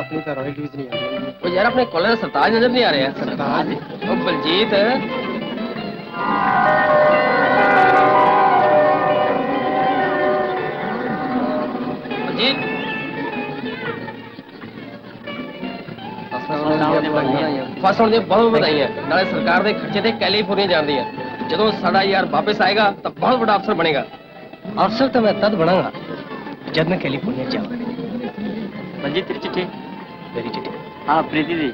अपनी तो रॉयल्टीज नहीं आती। वो यार अपने कॉलेज सरताज नजर नहीं आ रहे हैं। सरताज? वो बलजीत बलजीत फस होने बहुत बधाइयां नाले सरकार के खर्चे ते कैलीफोर्निया जाती है। ਜਦੋਂ ਸਾਡਾ ਯਾਰ ਵਾਪਸ ਆਏਗਾ ਤਾਂ ਬਹੁਤ ਵੱਡਾ ਅਫਸਰ ਬਣੇਗਾ। अफसर तो मैं तद बनाऊंगा जब मैं कैलिफोर्निया जाऊंगा। बलजीत तेरी चिट्ठी। मेरी चिट्ठी? हाँ प्रीति दी।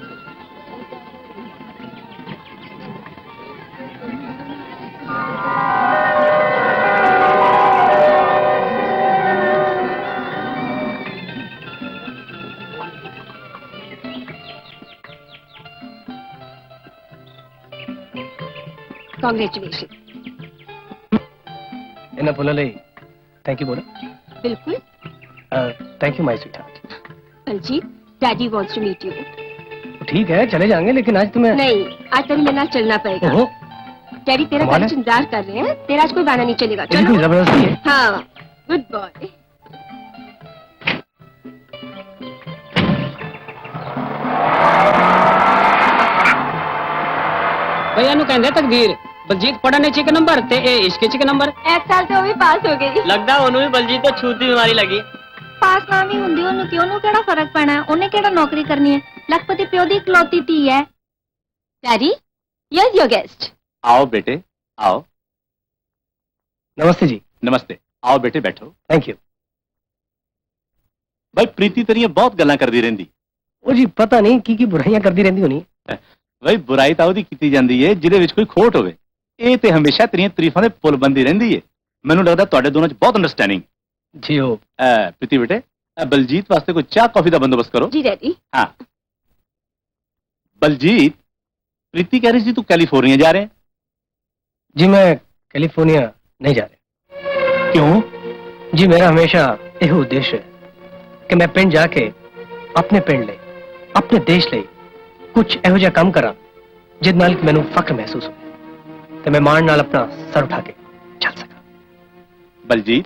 कांग्रेचुलेशन। इन्हें बोला ले थैंक यू बोलो। बिल्कुल। Thank you my sweetheart. Baljeet daddy wants to meet you. ठीक है चले जाएंगे लेकिन आज तुम्हें नहीं, आज तेरे मेरे साथ चलना पड़ेगा। ओहो, डैडी तेरा कमाल है। घर इंतजार कर रहे हैं, तेरा आज कोई बहाना नहीं चलेगा। मेरी कोई चलो। जबरदस्ती है? हाँ गुड बॉय। भैया नु कहंदे तकदीर बलजीत पढ़ने च नंबर ते ए इश्क च नंबर। एक साल तो भी पास हो गई। लगदा ओनू भी बलजीत तो छूत दी बीमारी लगी। पास ना भी ਹੁੰਦੀ ਉਹਨੂੰ ਕਿਉਂ ਨੂੰ ਕਿਹੜਾ ਫਰਕ ਪੈਣਾ ਹੈ? ਉਹਨੇ ਕਿਹੜਾ ਨੌਕਰੀ ਕਰਨੀ ਹੈ? ਲੱਖਪਤੀ ਪਿਓ ਦੀ ਇਕਲੌਤੀ ਧੀ ਹੈ। Daddy yes your guest. आओ बेटे आओ। नमस्ते जी। नमस्ते, आओ बेटे बैठो। Thank you. भाई प्रीति तेरियां बहुत गल्लां करदी रहिंदी। ਉਹ ਜੀ ਪਤਾ ਨਹੀਂ ਕੀ ਬੁਰਾਈਆਂ ਕਰਦੀ ਰਹਿੰਦੀ ਹੋਣੀ। भाई बुराई ਤਾਂ ਉਹਦੀ ਕੀਤੀ ਜਾਂਦੀ ਏ ਜਿਹਦੇ ਵਿੱਚ ਕੋਈ ਖੋਟ ਹੋਵੇ। ਇਹ ਤੇ ਹਮੇਸ਼ਾ ਤੇਰੀਆਂ ਤਾਰੀਫਾਂ ਦੇ ਪੁੱਲ ਬੰਦੀ ਰਹਿੰਦੀ ਏ। ਮੈਨੂੰ ਲੱਗਦਾ ਤੁਹਾਡੇ ਦੋਨਾਂ 'ਚ ਬਹੁਤ ਅੰਡਰਸਟੈਂਡਿੰਗ। जी हो। प्रीति बेटे बलजीत वास्ते कोई चाह कॉफी का बंदोबस्त करो। जी डैडी। हाँ बलजीत, प्रीति कह रही थी तू कैलिफोर्निया जा रहे हैं? जी मैं कैलिफोर्निया नहीं जा रहा। क्यों? जी मेरा हमेशा यह उद्देश्य है कि मैं पिंड जाके अपने पिंड ले अपने देश ले कुछ ਇਹੋ ਜਿਹਾ ਕੰਮ ਕਰਾਂ ਜਿਸ ਨਾਲ ਕਿ ਮੈਨੂੰ ਫਖਰ ਮਹਿਸੂਸ ਹੋਵੇ ਤੇ ਮੈਂ ਮਾਣ ਨਾਲ ਆਪਣਾ ਸਰ ਉਠਾ ਕੇ ਚੱਲ ਸਕਾਂ। बलजीत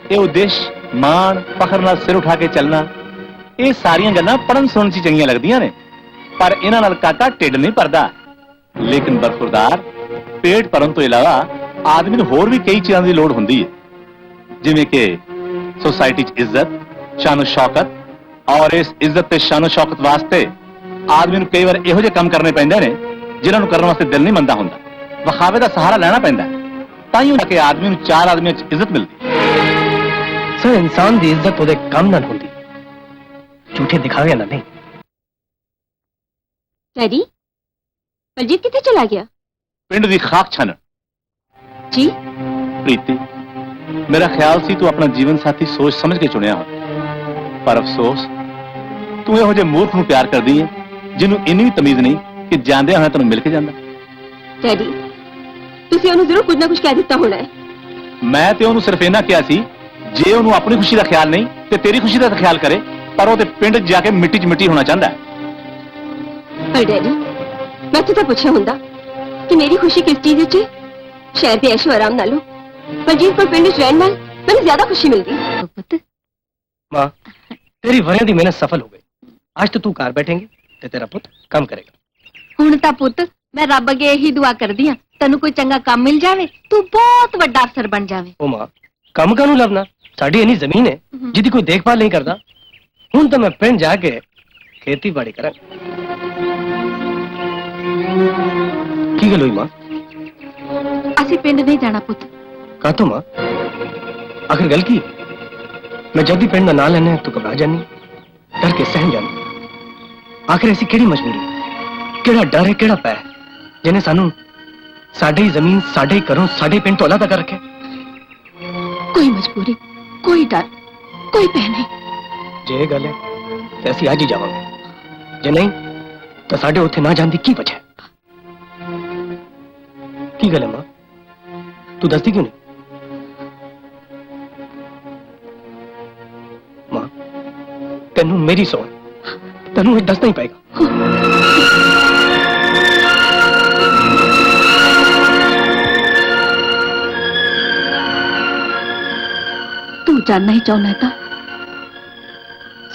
ਇਹ ਉਦੇਸ਼ ਮਾਣ ਫਖਰ ਨਾਲ ਸਿਰ ਉਠਾ ਕੇ ਚੱਲਣਾ ਇਹ ਸਾਰੀਆਂ ਗੱਲਾਂ ਪੜਨ ਸੁਣਨ ਚ ਚੰਗੀਆਂ ਲੱਗਦੀਆਂ ਨੇ ਪਰ ਇਹਨਾਂ ਨਾਲ ਕਾਕਾ ਢਿੱਡ ਨਹੀਂ ਭਰਦਾ। ਲੇਕਿਨ ਬਰਖੁਰਦਾਰ ਪੇਟ ਭਰਨ ਤੋਂ ਇਲਾਵਾ ਆਦਮੀ ਨੂੰ ਹੋਰ ਵੀ ਕਈ ਚੀਜ਼ਾਂ ਦੀ ਲੋੜ ਹੁੰਦੀ ਹੈ ਜਿਵੇਂ ਕਿ ਸੋਸਾਇਟੀ 'ਚ ਇੱਜ਼ਤ ਸ਼ਾਨ ਸ਼ੌਕਤ ਔਰ ਇਸ ਇੱਜ਼ਤ ਤੇ ਸ਼ਾਨ ਸ਼ੌਕਤ ਵਾਸਤੇ ਆਦਮੀ ਨੂੰ ਕਈ ਵਾਰ ਇਹੋ ਜਿਹੇ ਕੰਮ ਕਰਨੇ ਪੈਂਦੇ ਨੇ ਜਿਨ੍ਹਾਂ ਨੂੰ ਕਰਨ ਵਾਸਤੇ ਦਿਲ ਨਹੀਂ ਮੰਨਦਾ ਹੁੰਦਾ। ਵਿਖਾਵੇ ਦਾ ਸਹਾਰਾ ਲੈਣਾ ਪੈਂਦਾ ਤਾਂ ਹੀ ਕਿ ਆਦਮੀ ਨੂੰ ਚਾਰ ਆਦਮੀਆਂ 'ਚ ਇੱਜ਼ਤ ਮਿਲਦੀ। ਸਰ ਇਨਸਾਨ ਦੀ ਇੱਜ਼ਤ ਉਹਦੇ ਕੰਮ ਨਾਲ ਹੁੰਦੀ ਝੂਠੇ ਦਿਖਾਵੇ ਨਾਲ ਨਹੀਂ। डैडी बलजीत कितने चला गया? ਪਿੰਡ ਦੀ ਖਾਕ ਛਾਨਣ। जी ਪ੍ਰੀਤੀ ਮੇਰਾ ਖਿਆਲ ਸੀ ਤੂੰ ਆਪਣਾ ਜੀਵਨ ਸਾਥੀ ਸੋਚ ਸਮਝ ਕੇ ਚੁਣਿਆ ਹੋ ਪਰ ਅਫਸੋਸ ਤੂੰ ਇਹੋ ਜਿਹੇ ਮੂਰਖ ਨੂੰ ਪਿਆਰ ਕਰਦੀ ਹੈ ਜਿਹਨੂੰ ਇੰਨੀ ਵੀ ਤਮੀਜ਼ ਨਹੀਂ ਕਿ ਜਾਂਦਿਆਂ ਹੋਇਆਂ ਤੈਨੂੰ ਮਿਲ ਕੇ ਜਾਂਦਾ। डैडी ਤੁਸੀਂ ਉਹਨੂੰ ਜ਼ਰੂਰ ਕੁਝ ਨਾ ਕੁਝ ਕਹਿ ਦਿੱਤਾ ਹੋਣਾ ਹੈ। ਮੈਂ ਤੇ ਉਹਨੂੰ ਸਿਰਫ ਇਹਨਾਂ ਕਿਹਾ ਸੀ ਜੇ ਉਹਨੂੰ ਆਪਣੀ ਖੁਸ਼ੀ ਦਾ ਖਿਆਲ ਨਹੀਂ ਤੇ ਤੇਰੀ ਖੁਸ਼ੀ ਦਾ ਤਾਂ ਖਿਆਲ ਕਰੇ ਪਰ ਉਹ ਤੇ ਪਿੰਡ 'ਚ ਜਾ ਕੇ ਮਿੱਟੀ 'ਚ ਮਿੱਟੀ ਹੋਣਾ ਚਾਹੁੰਦਾ ਹੈ। पर डैडी मैं तो पूछा होंदा कि मेरी खुशी किस चीज है? शहर के ऐशो आराम नालों बलजीत को पिंड च रहन नाल मैंने ज्यादा खुशी मिलती। पुत्र माँ तेरी वरियां दी मेहनत सफल हो गई। आज तो तू घर बैठेंगे ते तेरा पुत्र काम करेगा। हुण तां पुत्र मैं रब अगे यही दुआ करदी हां तैनूं कोई चंगा काम मिल जावे तू बहुत वड्डा अफसर बन जावे। ओ माँ काम कानू लभना साडी इन्नी जमीन है जिहदी कोई देखभाल नहीं करता। हुण तो मैं पिंड जाके खेती बाड़ी करा। की गल हुई माँ? असीं पिंड नहीं जाना पुत्र। कहा तो माँ आखिर गल की? मैं जब भी पिंड का नाम लेने तू घबरा जानी डर के सहन जानी। आखिर ऐसी केड़ी मजबूरी केड़ा डर है केड़ा पै जिन्हें सानू साडे ही जमीन साडे ही घरों साडे पिंड तो अलग कर रखे। कोई मजबूरी कोई डर कोई भय नहीं। जे गल है तो असीं आज ही जावांगे जे नहीं तो साडे उत्थे ना जाने की वजह की गल है मां तू दसदी क्यों नहीं? मां तेनू मेरी सौं तेनू दसना ही पएगा। तू जानना ही चाहना था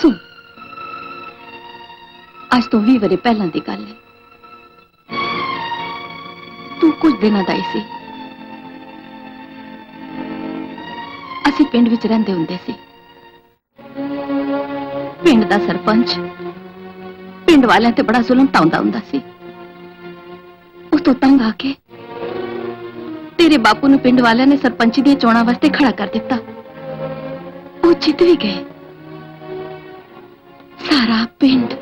सुन ਤੋਂ 20 ਵਰੇ ਪਹਿਲਾਂ ਦੀ ਗੱਲ ਹੈ। ਤੂੰ ਕੁਝ ਦਿਨਾਂ ਦਾ ਹੀ ਸੀ। ਅਸੀਂ ਪਿੰਡ ਵਿੱਚ ਰਹਿੰਦੇ ਹੁੰਦੇ ਸੀ। ਪਿੰਡ ਦਾ ਸਰਪੰਚ ਪਿੰਡ ਵਾਲਿਆਂ ਤੇ ਬੜਾ ਜ਼ੁਲਮ ਢਾਉਂਦਾ ਹੁੰਦਾ ਸੀ। ਉਸ ਤੋਂ ਤੰਗ ਆ ਕੇ ਤੇਰੇ ਬਾਪੂ ਨੂੰ ਪਿੰਡ ਵਾਲਿਆਂ ਨੇ ਸਰਪੰਚੀ ਦੀਆਂ ਚੋਣਾਂ ਵਾਸਤੇ ਖੜਾ ਕਰ ਦਿੱਤਾ। ਉਹ ਜਿੱਤ ਵੀ ਗਏ। ਸਾਰਾ ਪਿੰਡ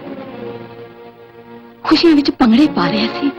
ਖੁਸ਼ੀਆਂ ਵਿੱਚ ਭੰਗੜੇ ਪਾ ਰਿਹਾ ਸੀ।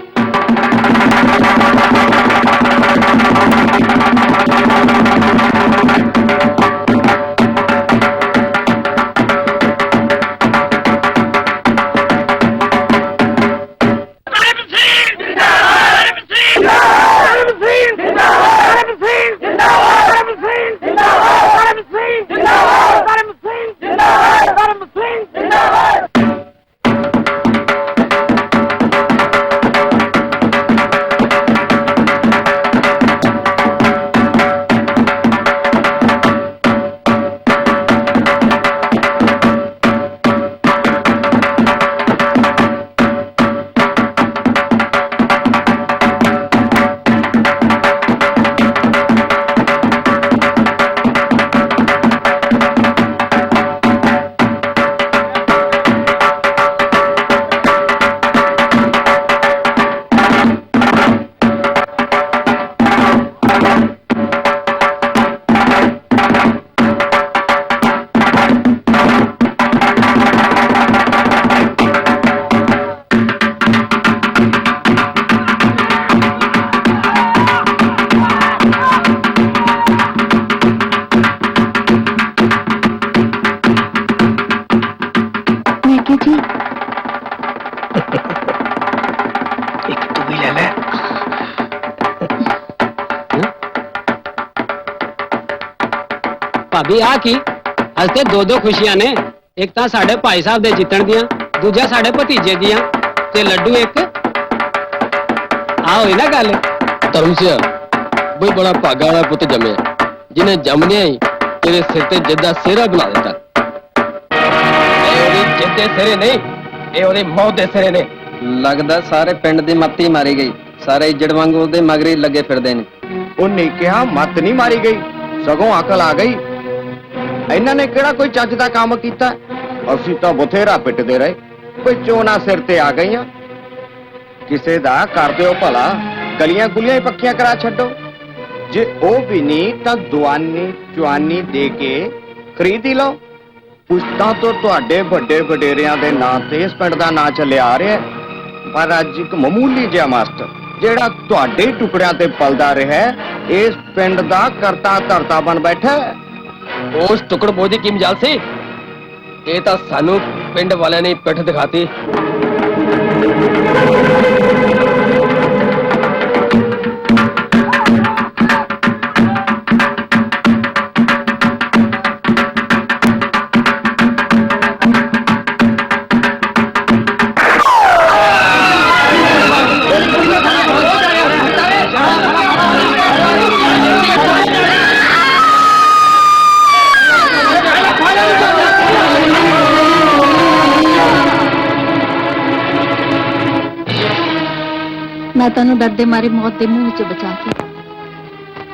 भाभी आ की अज ते दो खुशियां ने। एक तो साडे भाई साहब दे जितण दियां, दूजा साडे भतीजे दियां ते लड्डू एक आ होई ना गल। धर्म से बई बड़ा भागा वाला पुत जमे जिन्हें जमने ही तेरे सिर ते जिद्दा सेरा बना देता। जिद्दे सिरे नहीं, ये ओदी मौत दे सिरे ने। लगदा सारे पिंड दी मत्ती मारी गई। सारे इज्जड़ वांगू ओदे मगरी लगे फिरदे ने। ਉਹਨੇ ਕਿਹਾ ਮੱਤ ਨਹੀਂ ਮਾਰੀ ਗਈ, ਸਗੋਂ ਅਕਲ ਆ ਗਈ। ਇਹਨਾਂ ਨੇ ਕਿਹੜਾ ਕੋਈ ਚੱਜ ਦਾ ਕੰਮ ਕੀਤਾ? ਅਸੀਂ ਤਾਂ ਬਥੇਰਾ ਪਿੱਟਦੇ ਰਹੇ, ਕੋਈ ਚੋਣਾ ਸਿਰ ਤੇ ਆ ਗਈਆਂ। ਕਿਸੇ ਦਾ ਕਰ ਦਿਓ ਭਲਾ, ਗਲੀਆਂ ਗੁਲੀਆਂ ਹੀ ਪੱਕੀਆਂ ਕਰਾ ਛੱਡੋ। ਜੇ ਉਹ ਵੀ ਨਹੀਂ ਤਾਂ ਦੁਆਨੀ ਚੁਆਨੀ ਦੇ ਕੇ ਖਰੀਦ ਹੀ ਲਓ। ਪੁਸ਼ਤਾਂ ਤੋਂ ਤੁਹਾਡੇ ਵੱਡੇ ਵਡੇਰਿਆਂ ਦੇ ਨਾਂ ਤੇ ਇਸ ਪਿੰਡ ਦਾ ਨਾਂ ਚੱਲਿਆ ਆ ਰਿਹਾ, ਪਰ ਅੱਜ ਇੱਕ ਮਾਮੂਲੀ ਜਿਹਾ ਮਾਸਟਰ ਜਿਹੜਾ ਤੁਹਾਡੇ ਟੁਕੜਿਆਂ ਤੇ ਪਲਦਾ ਰਿਹਾ, ਇਸ ਪਿੰਡ ਦਾ ਕਰਤਾ ਧਰਤਾ ਬਣ ਬੈਠਾ। उस टुकड़ बोझ की मजाल से ये तो सानू पिंड वाले ने पिठ दिखाती। मैं तेन डरदे मारे मौत के मुंह च बचा के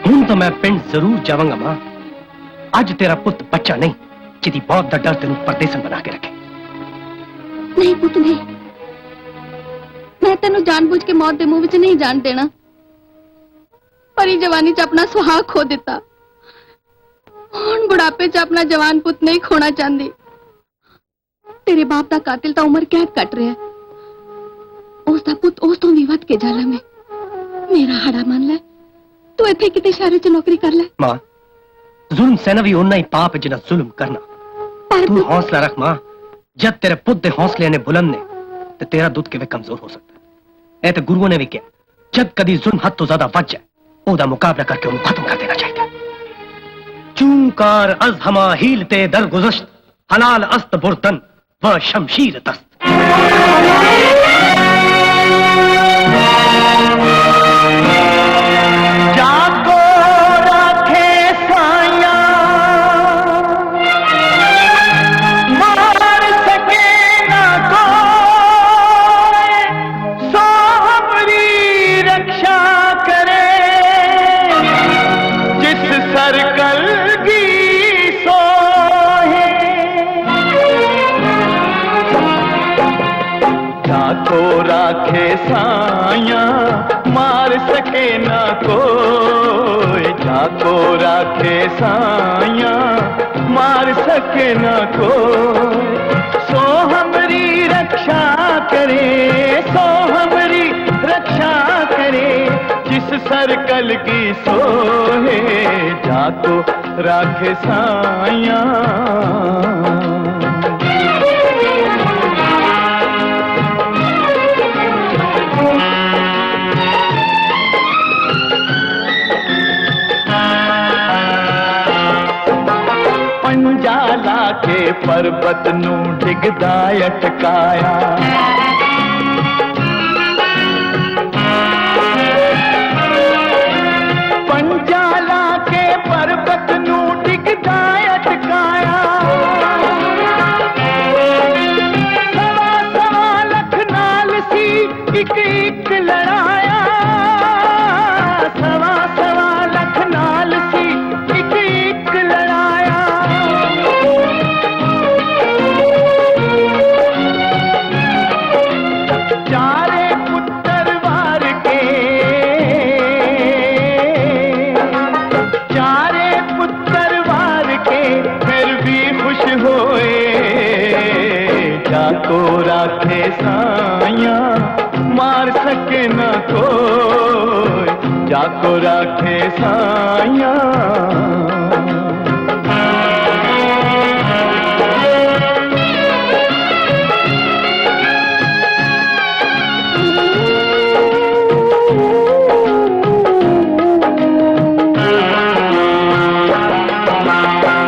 हूं तो मैं पिंड जरूर जावांगा मां। अज तेरा पुत बच्चा नहीं जिदी बहुत दा डर तेन परदेसन बना के रखे। नहीं पुत नहीं, मैं तेन जानबूझ के मौत के मुंह विच नहीं जान देना। परी जवानी च अपना सुहाग खो दिता, हुण बुढ़ापे च अपना जवान पुत नहीं खोना चाहती। तेरे बाप का कातिल तो उम्र कैद कट रहा है, उसका पुत उस तो भी वध के जाला में। मेरा हाड़ा मान ले, तू इत्थे किते शहर च नौकरी कर ले। मां, जुल्म सहना भी उन्ना ही पाप है जिन्ना जुल्म करना। पर तू हौसला रख मां, जब तेरे पुत दे हौसले ने बुलंद ने तो तेरा दुध किवें कमजोर हो सकता है। ऐ ते गुरुओं ने भी कहा, जब कभी जुल्म हद तो ज्यादा वध जाए ओदा मुकाबला करके उन्हें खत्म कर देना चाहिए। चूंकार अज हमा हीलते दर गुज़श्त, हलाल अस्त बुर्दन व शमशीर दस्त। राखे साया मार सके ना कोई, जाको राखे साया मार सके ना कोई। सो हमरी रक्षा करे, सो हमरी रक्षा करे, जिस सर्कल की सोहे, जाको राखे साया। पंजाला के पर्वत नू डिगदा अटकाया, पंजाला के पर्वत नू डिगदा अटकाया। सवा सवा लख नाल सी एक एक लड़ाया, सवा सवा लख नाल सी एक एक लड़ाया। चारे पुत्र वार के, चारे पुत्र वार के, फिर भी खुश होए, जाको राखे साया मार सके न कोई, जाको राखे साया।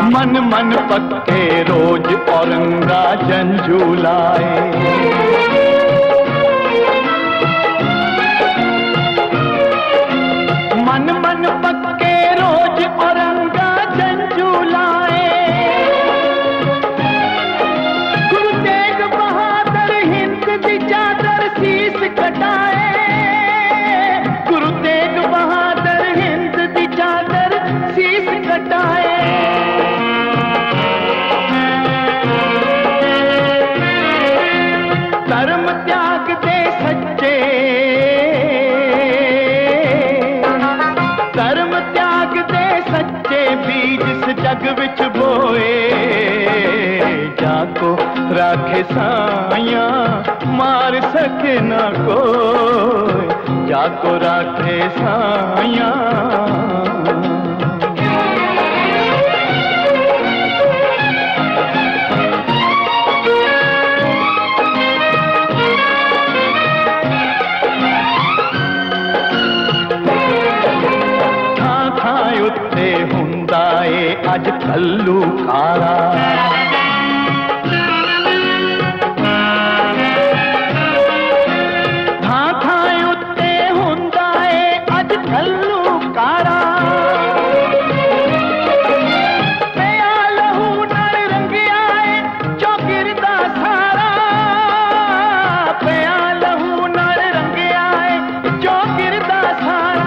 मन मन पक्के रोज औरंगा जंझूलाए, मन मन पक्के रोज औरंगा जंझूलाए। गुरु तेग बहादुर हिंद दी चादर शीस कटाए, गुरु तेग बहादुर हिंद दी चादर शीस कटाए। धर्म त्याग दे सच्चे, धर्म त्याग दे सच्चे बीज इस जग विच बोए, जाको राखे साया मार सके ना कोई, जाको राखे साया। उत्ते हुंदा ए अज कल्लू काला, थां थां उत्ते हुंदा ए अज कल्लू काला। पिया लहू नाल रंगिया ए चौगिर दा सारा, पिया लहू नाल रंगिया ए चौगिर दा सारा।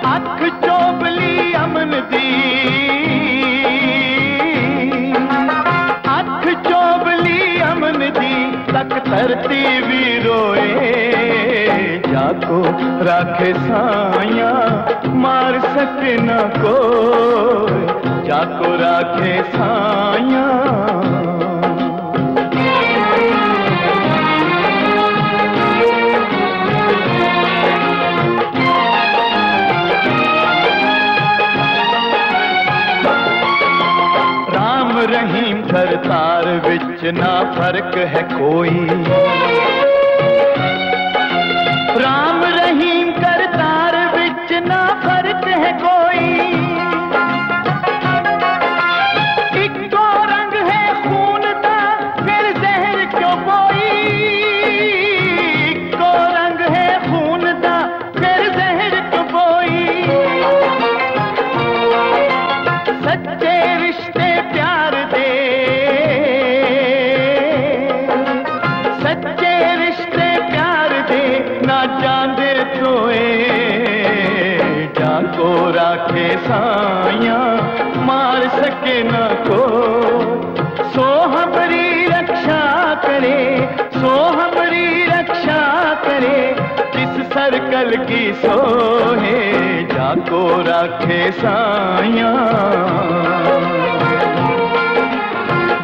अख चोबली अमन दी, अख चोबली अमन दी, तक धरती भी रोए, जाको राखे साया मार सके न कोई, जाको राखे साया। रहीम करतार विच ना फर्क है कोई, राम रहीम करतार विच ना फर्क है कोई। इको रंग है खून दा फिर जहर क्यों बोई, इको रंग है खून दा फिर जहर क्यों बोई। सच्चे रिश्ते प्यार दे, सच्चे रिश्ते प्यार दे, ना जाने तोए, जाको राखे साया मार सके ना को। सो हमरी रक्षा करे, कल की सोहे जाको राखे साया,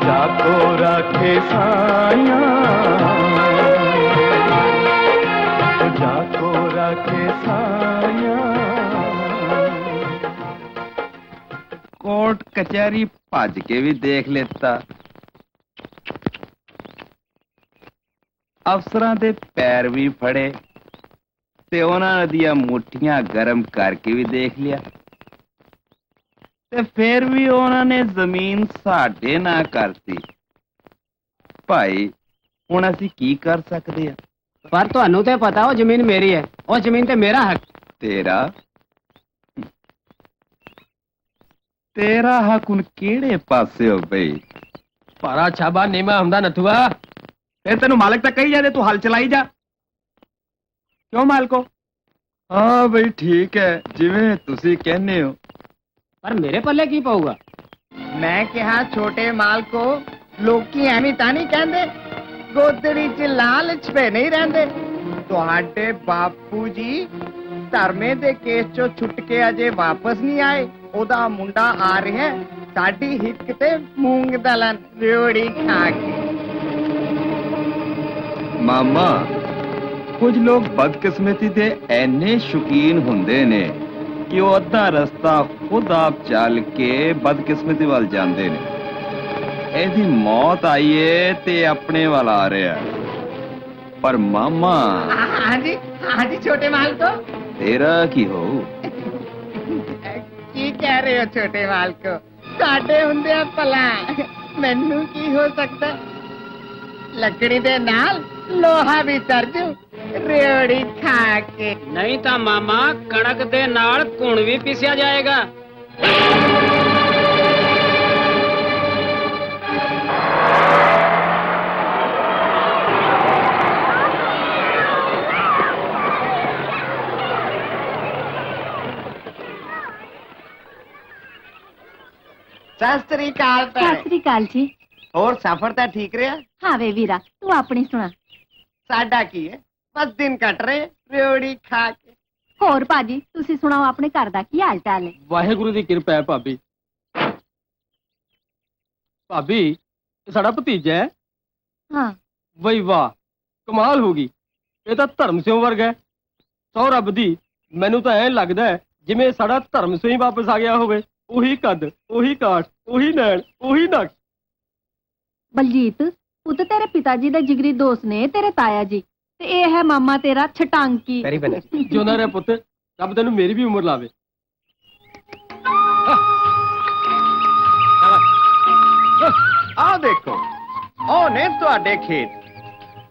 जाको राखे साया, जाको राखे साया। कोर्ट कचहरी भज के भी देख लेता, अफसरां दे पैर भी फड़े ते उन्हां दियां मुट्ठियां गरम करके भी देख लिया, ते फिर भी उन्हां ने जमीन साडे ना करती। भाई हुण असीं की कर सकदे आ? ਪਰ ਤੁਹਾਨੂੰ ਤੇ ਪਤਾ ਉਹ ਜ਼ਮੀਨ ਮੇਰੀ ਹੈ, ਉਹ ਜ਼ਮੀਨ ਤੇ ਮੇਰਾ ਹੱਕ। तेरा तेरा हक हुण केड़े पासे हो बई? ਭਾਰਾ ਛਾਬਾ ਨੀਮਾ ਹੁੰਦਾ ਨਥੂਆ। फिर तेनू मालिक तक कही जाए, तू हल चलाई जा। क्यों मालिको? हाँ बई ठीक है, जिवें तुसी कहने हो। ਪਰ ਮੇਰੇ ਪੱਲੇ ਕੀ ਪਊਗਾ? ਮੈਂ ਕਿਹਾ ਛੋਟੇ ਮਾਲ ਕੋ ਲੋਕੀ ਐਵੇਂ ਤਾਂ ਨਹੀਂ ਕਹਿੰਦੇ, ਗੋਦੜੀ 'ਚ ਲਾਲਚ ਪੇ ਨਹੀਂ ਰਹਿੰਦੇ। ਤੁਹਾਡੇ ਬਾਪੂ ਜੀ ਧਰਮੇ ਦੇ ਕੇਸ 'ਚੋਂ ਛੁੱਟ ਕੇ ਅਜੇ ਵਾਪਸ ਨਹੀਂ ਆਏ। ਉਹਦਾ ਮੁੰਡਾ ਆ ਰਿਹਾ ਹੈ, ਸਾਡੀ ਹਿੱਕ ਤੇ ਮੂੰਗ ਦਲਨ ਰਿਓੜੀ ਖਾ ਕੇ। मामा कुछ लोग बदकिस्मती दे ऐने शौकीन हुंदे ने कि वो अद्धा रस्ता खुद आप चल के बदकिस्मती वाल जांदे ने। एदी मौत आई है ते अपने वाल आ रहा है, पर मामा हाँ जी छोटे माल को तेरा की हो? ਕੀ ਕਹਿ ਰਹੇ ਹੋ ਛੋਟੇ ਮਾਲ ਕੋ? ਸਾਡੇ ਹੁੰਦੇ ਆ ਭਲਾ ਮੈਨੂੰ ਕੀ ਹੋ ਸਕਦਾ? ਲੱਕੜੀ ਦੇ ਨਾਲ ਲੋਹਾ ਵੀ ਤਰਜੂ ਰੇੜੀ ਖਾ ਕੇ। ਨਹੀਂ ਤਾਂ ਮਾਮਾ ਕਣਕ ਦੇ ਨਾਲ ਘੁਣ ਵੀ ਪੀਸਿਆ ਜਾਏਗਾ। ਸਤਿ ਸ੍ਰੀ ਅਕਾਲ ਸਤਿ ਭੈਣੇ। ਸ੍ਰੀ ਅਕਾਲ ਜੀ। ਹੋਰ ਸਫ਼ਰ ਤਾਂ ਠੀਕ ਰਿਹਾ? ਹਾਂ ਵੇ ਵੀਰਾ, ਤੂੰ ਆਪਣੀ ਸੁਣਾ। ਸਾਡਾ ਕੀ ਹੈ, ਬਸ ਦਿਨ ਕੱਟ ਰਹੇ ਰੇੜੀ ਖਾ ਕੇ। ਹੋਰ ਭਾਜੀ ਤੁਸੀਂ ਸੁਣਾਓ, ਆਪਣੇ ਘਰ ਦਾ ਕੀ ਹਾਲ ਚਾਲ ਹੈ? ਵਾਹਿਗੁਰੂ ਦੀ ਕਿਰਪਾ ਹੈ ਭਾਬੀ। ਭਾਬੀ ਇਹ ਸਾਡਾ ਭਤੀਜਾ ਹੈ। ਹਾਂ ਵਈ ਵਾਹ, ਕਮਾਲ ਹੋ ਗਈ। ਇਹ ਤਾਂ ਧਰਮ ਸਿੰਘ ਵਰਗਾ ਹੈ। ਸੌ ਰੱਬ ਦੀ, ਮੈਨੂੰ ਤਾਂ ਐਂ ਲੱਗਦਾ ਹੈ ਜਿਵੇਂ ਸਾਡਾ ਧਰਮ ਸਿੰਘ ਹੀ ਵਾਪਸ ਆ ਗਿਆ ਹੋਵੇ। ਉਹੀ ਕੱਦ, ਉਹੀ ਕਾਠ, ਉਹੀ ਨੈਣ, ਉਹੀ ਨਕਸ਼। ਬਲਜੀਤ ਪੁੱਤ, ਤੇਰੇ ਪਿਤਾ ਜੀ ਦੇ ਜਿਗਰੀ ਦੋਸਤ ਨੇ ਤੇਰੇ ਤਾਇਆ ਜੀ, ਤੇ ਇਹ ਹੈ ਮਾਮਾ ਤੇਰਾ ਛਟਾਂਕੀ। वेरी बने। ਜਿਉਂਦਾ ਰਹਿ ਪੁੱਤ, ਰੱਬ ਤੈਨੂੰ ਮੇਰੀ ਵੀ ਉਮਰ ਲਾਵੇ। ਆਹ ਦੇਖੋ, ਉਹ ਨੇ ਤੁਹਾਡੇ ਖੇਤ।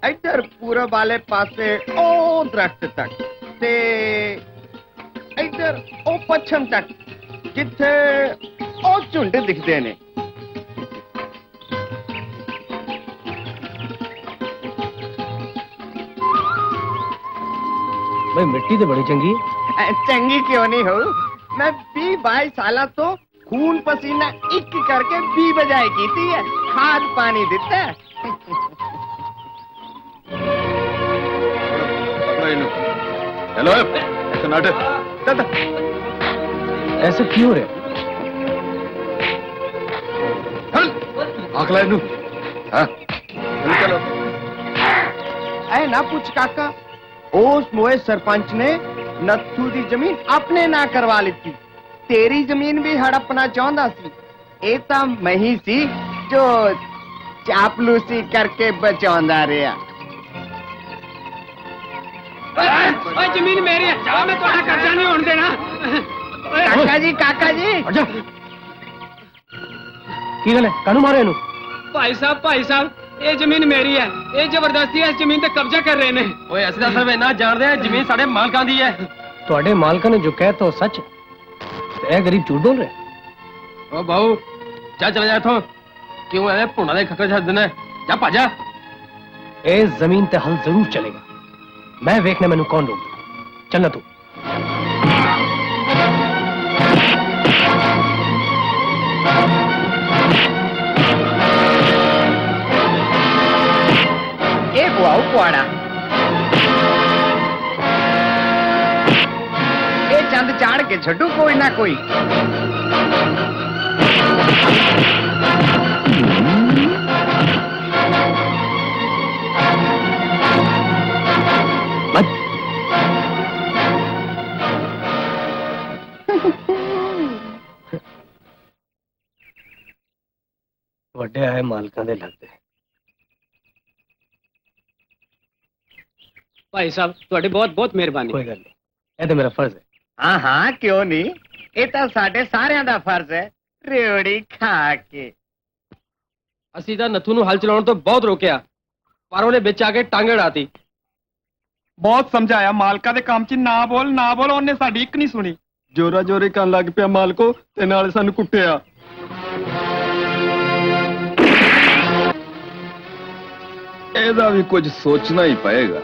ਇੱਧਰ ਪੂਰਬ ਵਾਲੇ ਪਾਸੇ ਉਹ ਦਰਖਤ ਤੱਕ, ਤੇ ਇੱਧਰ ਉਹ ਪੱਛਮ ਤੱਕ ਜਿੱਥੇ ਉਹ ਝੁੰਡ ਦਿਖਦੇ ਨੇ। भाई मिट्टी तो बड़ी चंगी है। चंगी क्यों नहीं हो? मैं 20-22 साल तो खून पसीना एक करके 20 बजाई की थी है, खाद पानी देता है। हेलो ऐसा नाटक चल ऐसा क्यों रे? आखला इनू। हाँ चलो ऐ ना पूछ काका, उस मोए सरपंच ने नत्थू दी जमीन अपने ना करवा ली। तेरी जमीन भी हड़पना चाहता सी। ये तो मैं ही सी जो चापलूसी करके बचांदा रहा। ਓਏ ਜ਼ਮੀਨ ਮੇਰੀ ਹੈ, ਜਾ, ਮੈਂ ਤੁਹਾਡਾ ਕਰਜ਼ਾ ਨਹੀਂ ਹੋਣ ਦੇਣਾ। काका जी हट जा। की गल है? कानू मारे इनू? ਭਾਈ ਸਾਹਿਬ ਇਹ ਜ਼ਮੀਨ ਮੇਰੀ ਹੈ। ਇਹ ਜ਼ਬਰਦਸਤੀ ਇਸ ਜ਼ਮੀਨ ਤੇ ਕਬਜ਼ਾ ਕਰ ਰਹੇ ਨੇ। ਓਏ ਅਸੀਂ ਤਾਂ ਸਿਰਫ ਇੰਨਾ ਜਾਣਦੇ ਹਾਂ, ਜ਼ਮੀਨ ਸਾਡੇ ਮਾਲਕਾਂ ਦੀ ਹੈ। ਤੁਹਾਡੇ ਮਾਲਕਾਂ ਨੇ ਜੋ ਕਹਿ ਤਾ ਉਹ ਸੱਚ ਹੈ। ਇਹ ਗਰੀਬ ਝੂਠ ਬੋਲ ਰਿਹਾ। ਓ ਬਾਊ ਜਾ ਚਲਾ ਜਾ ਇੱਥੋਂ। ਕਿਉਂ ਐਵੇਂ ਭੁੰਨਾ ਦੇ ਖੱਕਰ ਛੱਡ ਦੇਣਾ? ਜਾ ਭੱਜ ਜਾ। ਇਹ ਜ਼ਮੀਨ ਤੇ ਹਲ ਜ਼ਰੂਰ ਚਲੇਗਾ। ਮੈਂ ਵੇਖਣਾ ਮੈਨੂੰ ਕੌਣ ਰੋਕਦਾ। ਚੱਲ ਤੂੰ। ये बुआऊ पुआड़ा ਛੱਡੂ ਕੋਈ ਨਾ ਕੋਈ। ਵੱਡੇ ਆਏ ਮਾਲਕਾਂ ਦੇ ਲੱਗਦੇ। ਭਾਈ ਸਾਹਿਬ ਤੁਹਾਡੀ ਬਹੁਤ ਬਹੁਤ ਮਿਹਰਬਾਨੀ। ਕੋਈ ਗੱਲ ਨਹੀਂ, ਇਹ ਤਾਂ ਮੇਰਾ ਫਰਜ਼ ਹੈ। ਹਾਂ ਹਾਂ ਕਿਉਂ ਨਹੀਂ, ਇਹ ਤਾਂ ਸਾਡੇ ਸਾਰਿਆਂ ਦਾ ਫਰਜ਼ ਹੈ ਰੇਵੜੀ ਖਾ ਕੇ। ਅਸੀਂ ਤਾਂ ਨੱਥੂ ਨੂੰ ਹਲ ਚਲਾਉਣ ਤੋਂ ਬਹੁਤ ਰੋਕਿਆ, ਪਰ ਉਹਨੇ ਵਿੱਚ ਆ ਕੇ ਟੰਗ ਅੜਾਤੀ। ਬਹੁਤ ਸਮਝਾਇਆ ਮਾਲਕਾ ਦੇ ਕੰਮ 'ਚ ਨਾ ਬੋਲ ਨਾ ਬੋਲ, ਉਹਨੇ ਸਾਡੀ ਇੱਕ ਨਹੀਂ ਸੁਣੀ। ਜੋਰਾ ਜੋਰੀ ਕਰਨ ਲੱਗ ਪਿਆ ਮਾਲਕੋ, ਤੇ ਨਾਲੇ ਸਾਨੂੰ ਕੁੱਟਿਆ। ਇਹਦਾ ਵੀ ਕੁਝ ਸੋਚਣਾ ਹੀ ਪਏਗਾ।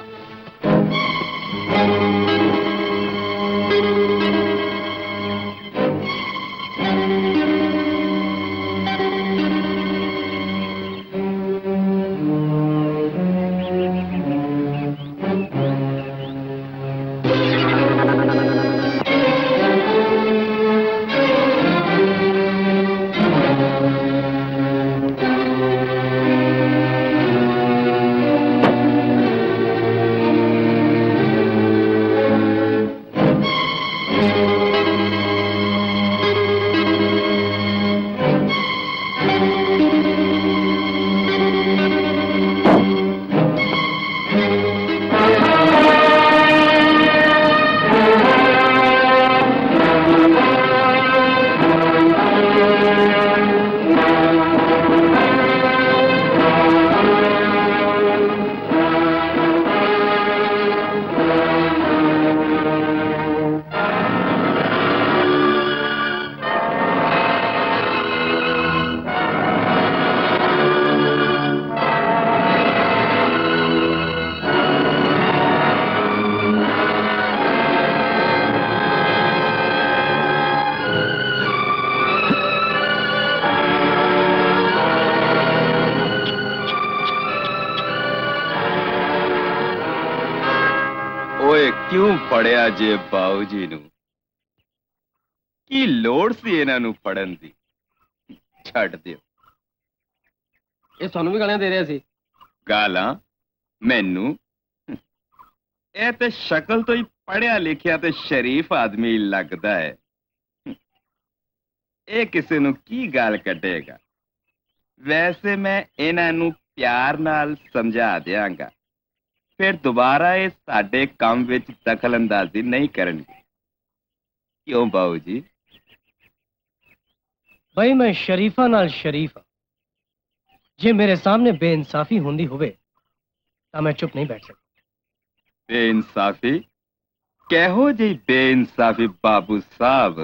ਓਏ ਕਿਉਂ ਪੜਿਆ ਜੇ ਬਾਊ ਜੀ ਨੂੰ? ਕੀ ਲੋੜ ਸੀ ਇਹਨਾਂ ਨੂੰ ਪੜਨ ਦੀ? ਛੱਡ ਦਿਓ। ਇਹ ਸਾਨੂੰ ਵੀ ਗਾਲਾਂ ਦੇ ਰਿਹਾ ਸੀ। ਗਾਲਾਂ ਮੈਨੂੰ? ਇਹ ਤੇ ਸ਼ਕਲ ਤੋਂ ਹੀ ਪੜਿਆ ਲਿਖਿਆ ਤੇ ਸ਼ਰੀਫ ਆਦਮੀ ਲੱਗਦਾ ਹੈ। ਇਹ ਕਿਸੇ ਨੂੰ ਕੀ ਗਾਲ ਕੱਢੇਗਾ? ਵੈਸੇ ਮੈਂ ਇਹਨਾਂ ਨੂੰ ਪਿਆਰ ਨਾਲ ਸਮਝਾ ਦਿਆਂਗਾ, ਫਿਰ ਦੁਬਾਰਾ ਇਹ ਸਾਡੇ ਕੰਮ ਵਿੱਚ ਦਖਲ ਅੰਦਾਜ਼ੀ ਨਹੀਂ ਕਰਨਗੇ। ਕਿਉਂ ਬਾਊ ਜੀ? भाई मैं शरीफा नाल शरीफ हाँ। जे मेरे सामने बेइंसाफी होंदी होवे तां मैं चुप नहीं बैठ सकता। बेइंसाफी? कहो जी बेइंसाफी बाबू साहब?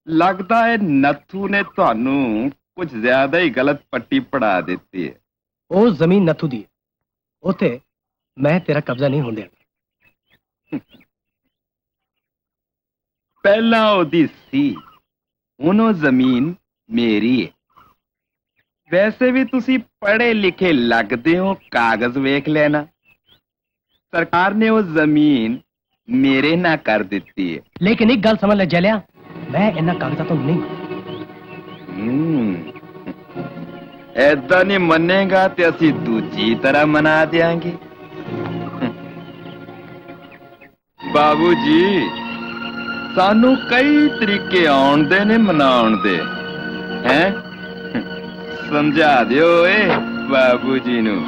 लगता है नथू ने थानू कुछ ज्यादा ही गलत पट्टी पढ़ा देती है। वो जमीन नथू दी है, उते मैं तेरा कब्जा नहीं होने देना। पहला ओदी सी, ਹੁਣ ਉਹ ਜ਼ਮੀਨ ਮੇਰੀ ਹੈ। ਵੈਸੇ ਵੀ ਤੁਸੀਂ ਪੜ੍ਹੇ ਲਿਖੇ ਲੱਗਦੇ ਹੋ, ਕਾਗਜ਼ ਵੇਖ ਲੈਣਾ। ਸਰਕਾਰ ਨੇ ਉਹ ਜ਼ਮੀਨ ਮੇਰੇ ਨਾਂ ਕਰ ਦਿੱਤੀ ਹੈ। लेकिन एक गल समझ ले जलिया, मैं इन्ना कागजात तो नहीं। ਐਦਾਂ ਨਹੀਂ ਮੰਨੇਗਾ ਤੇ ਅਸੀਂ ਦੂਜੀ ਤਰ੍ਹਾਂ ਮਨਾ ਦਿਆਂਗੇ। ਬਾਬੂ ਜੀ ਸਾਨੂੰ ਕਈ ਤਰੀਕੇ ਆਉਣਦੇ ਨੇ ਮਨਾਉਣ ਦੇ, ਹੈ? ਸਮਝਾ ਦਿਓ ਏ ਬਾਬੂ ਜੀ ਨੂੰ।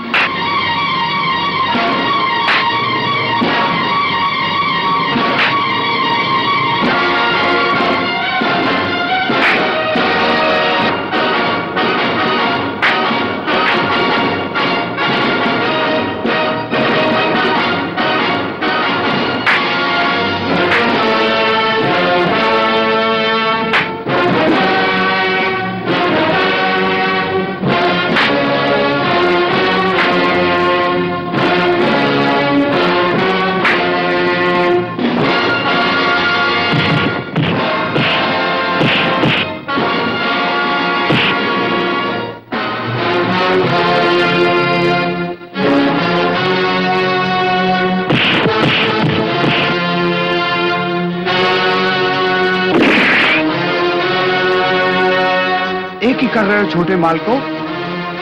ਕੀ ਕਰ ਰਹੇ ਹੋ ਛੋਟੇ ਮਾਲਕੋ?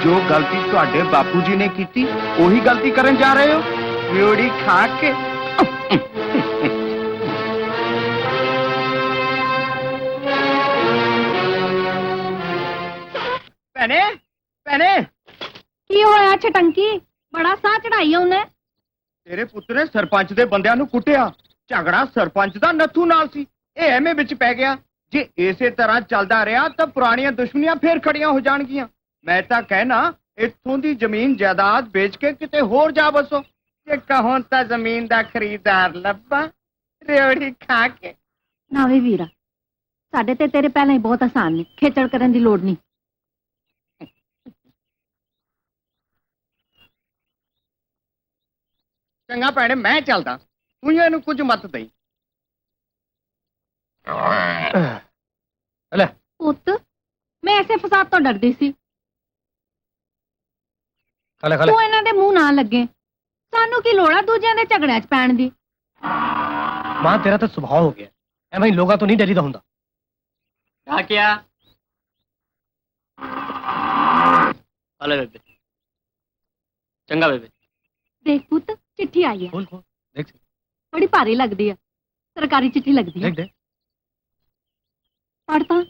ਜੋ ਗਲਤੀ ਤੁਹਾਡੇ ਬਾਪੂ ਜੀ ਨੇ ਕੀਤੀ ਉਹੀ ਗਲਤੀ ਕਰਨ ਜਾ ਰਹੇ ਹੋ? ਰਿਓੜੀ ਖਾ ਕੇ ਭੈਣੇ ਭੈਣੇ ਕੀ ਹੋਇਆ ਛਟੰਕੀ? ਬੜਾ ਸਾਹ ਚੜਾਈ ਉਹਨੇ। ਤੇਰੇ ਪੁੱਤ ਨੇ ਸਰਪੰਚ ਦੇ ਬੰਦਿਆਂ ਨੂੰ ਕੁੱਟਿਆ। ਝਗੜਾ ਸਰਪੰਚ ਦਾ ਨੱਥੂ ਨਾਲ ਸੀ, ਇਹ ਐਵੇਂ ਵਿੱਚ ਪੈ ਗਿਆ। ਜੇ ਇਸੇ ਤਰ੍ਹਾਂ ਚੱਲਦਾ ਰਿਹਾ ਤਾਂ ਪੁਰਾਣੀਆਂ ਦੁਸ਼ਮਣੀਆਂ ਫੇਰ ਖੜੀਆਂ ਹੋ ਜਾਣਗੀਆਂ। ਮੈਂ ਤਾਂ ਕਹਿਣਾ ਇੱਥੋਂ ਦੀ ਜ਼ਮੀਨ ਜਾਇਦਾਦ ਵੇਚ ਕੇ ਕਿਤੇ ਹੋਰ ਜਾ ਬਸੋ। ਜੇ ਕਹੋਂ ਤਾਂ ਜ਼ਮੀਨ ਦਾ ਖਰੀਦਦਾਰ ਲੱਭਾਂ ਰਿਓੜੀ ਖਾ ਕੇ। ਨਾ ਵੇ ਵੀਰਾ, ਸਾਡੇ ਤੇ ਤੇਰੇ ਪਹਿਲਾਂ ਹੀ ਬਹੁਤ ਆਸਾਨ ਨੇ, ਖੇਚਲ ਕਰਨ ਦੀ ਲੋੜ ਨਹੀਂ। ਚੰਗਾ ਭੈਣੇ, ਮੈਂ ਚੱਲਦਾ, ਤੂੰ ਇਹਨੂੰ ਕੁਝ ਮਤ ਦੇਈ। ਲੈ ਪੁੱਤ, ਮੈਂ ਐਸੇ ਫਸਾਦ ਤੋਂ ਡਰਦੀ ਸੀ। ਖਾ ਲੈ ਖਾ ਲੈ। ਤੂੰ ਇਹਨਾਂ ਦੇ ਮੂੰਹ ਨਾ ਲੱਗੇ। ਸਾਨੂੰ ਕੀ ਲੋੜ ਆ ਦੂਜਿਆਂ ਦੇ ਝਗੜਿਆਂ 'ਚ ਪੈਣ ਦੀ। ਮਾਂ ਤੇਰਾ ਤਾਂ ਸੁਭਾਅ ਹੋ ਗਿਆ, ਐਵੇਂ ਹੀ ਲੋਕਾਂ ਤੋਂ ਨਹੀਂ ਡਰੀਦਾ ਹੁੰਦਾ। क्या हेलो बेबे, चंगा बेबे। ਦੇਖ ਪੁੱਤ, ਚਿੱਠੀ ਆਈ ਹੈ। खोल खोल देख ਬੜੀ ਭਾਰੀ ਲੱਗਦੀ ਆ, ਸਰਕਾਰੀ ਚਿੱਠੀ ਲੱਗਦੀ ਹੈ। देख देख। ਪੜ੍ਹ ਤਾਂ।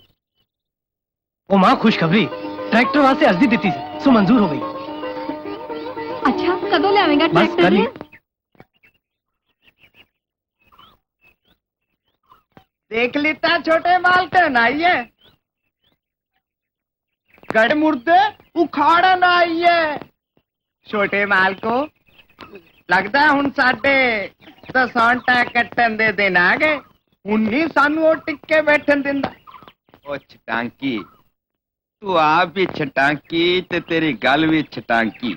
ਉਹ ਮਾਂ ਖੁਸ਼ਖਬਰੀ, ਟਰੈਕਟਰ ਵਾਸਤੇ ਅਰਜ਼ੀ ਦਿੱਤੀ ਸੀ, ਸੋ ਮਨਜ਼ੂਰ ਹੋ ਗਈ। ਅੱਛਾ, ਕਦੋਂ ਲਿਆਵੇਂਗਾ ਬਸ ਟਰੈਕਟਰ? ਕੱਲ ਹੀ। देख लेता छोटे मालकन आइए, गड़ मुर्दे उखाड़न आइए। छोटे मालको, लगदा हुण साडे दसांटा कट्टन दे दिन आ गए। हुण नहीं सानू ओ टिक्के बैठन दिंदा। ओ छटांकी, तू आप भी छटांकी ते तेरी गल भी छटांकी।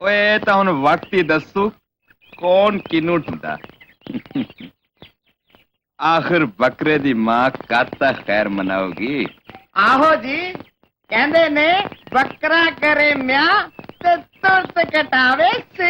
ओए तां हुण वक्त ही दस्सू कौन किनू ढूंढा। आखिर बकरे दी मां काता खैर मनाओगी। आहो जी, कहंदे ने बकरा करे म्या ते तुरत कटावे से।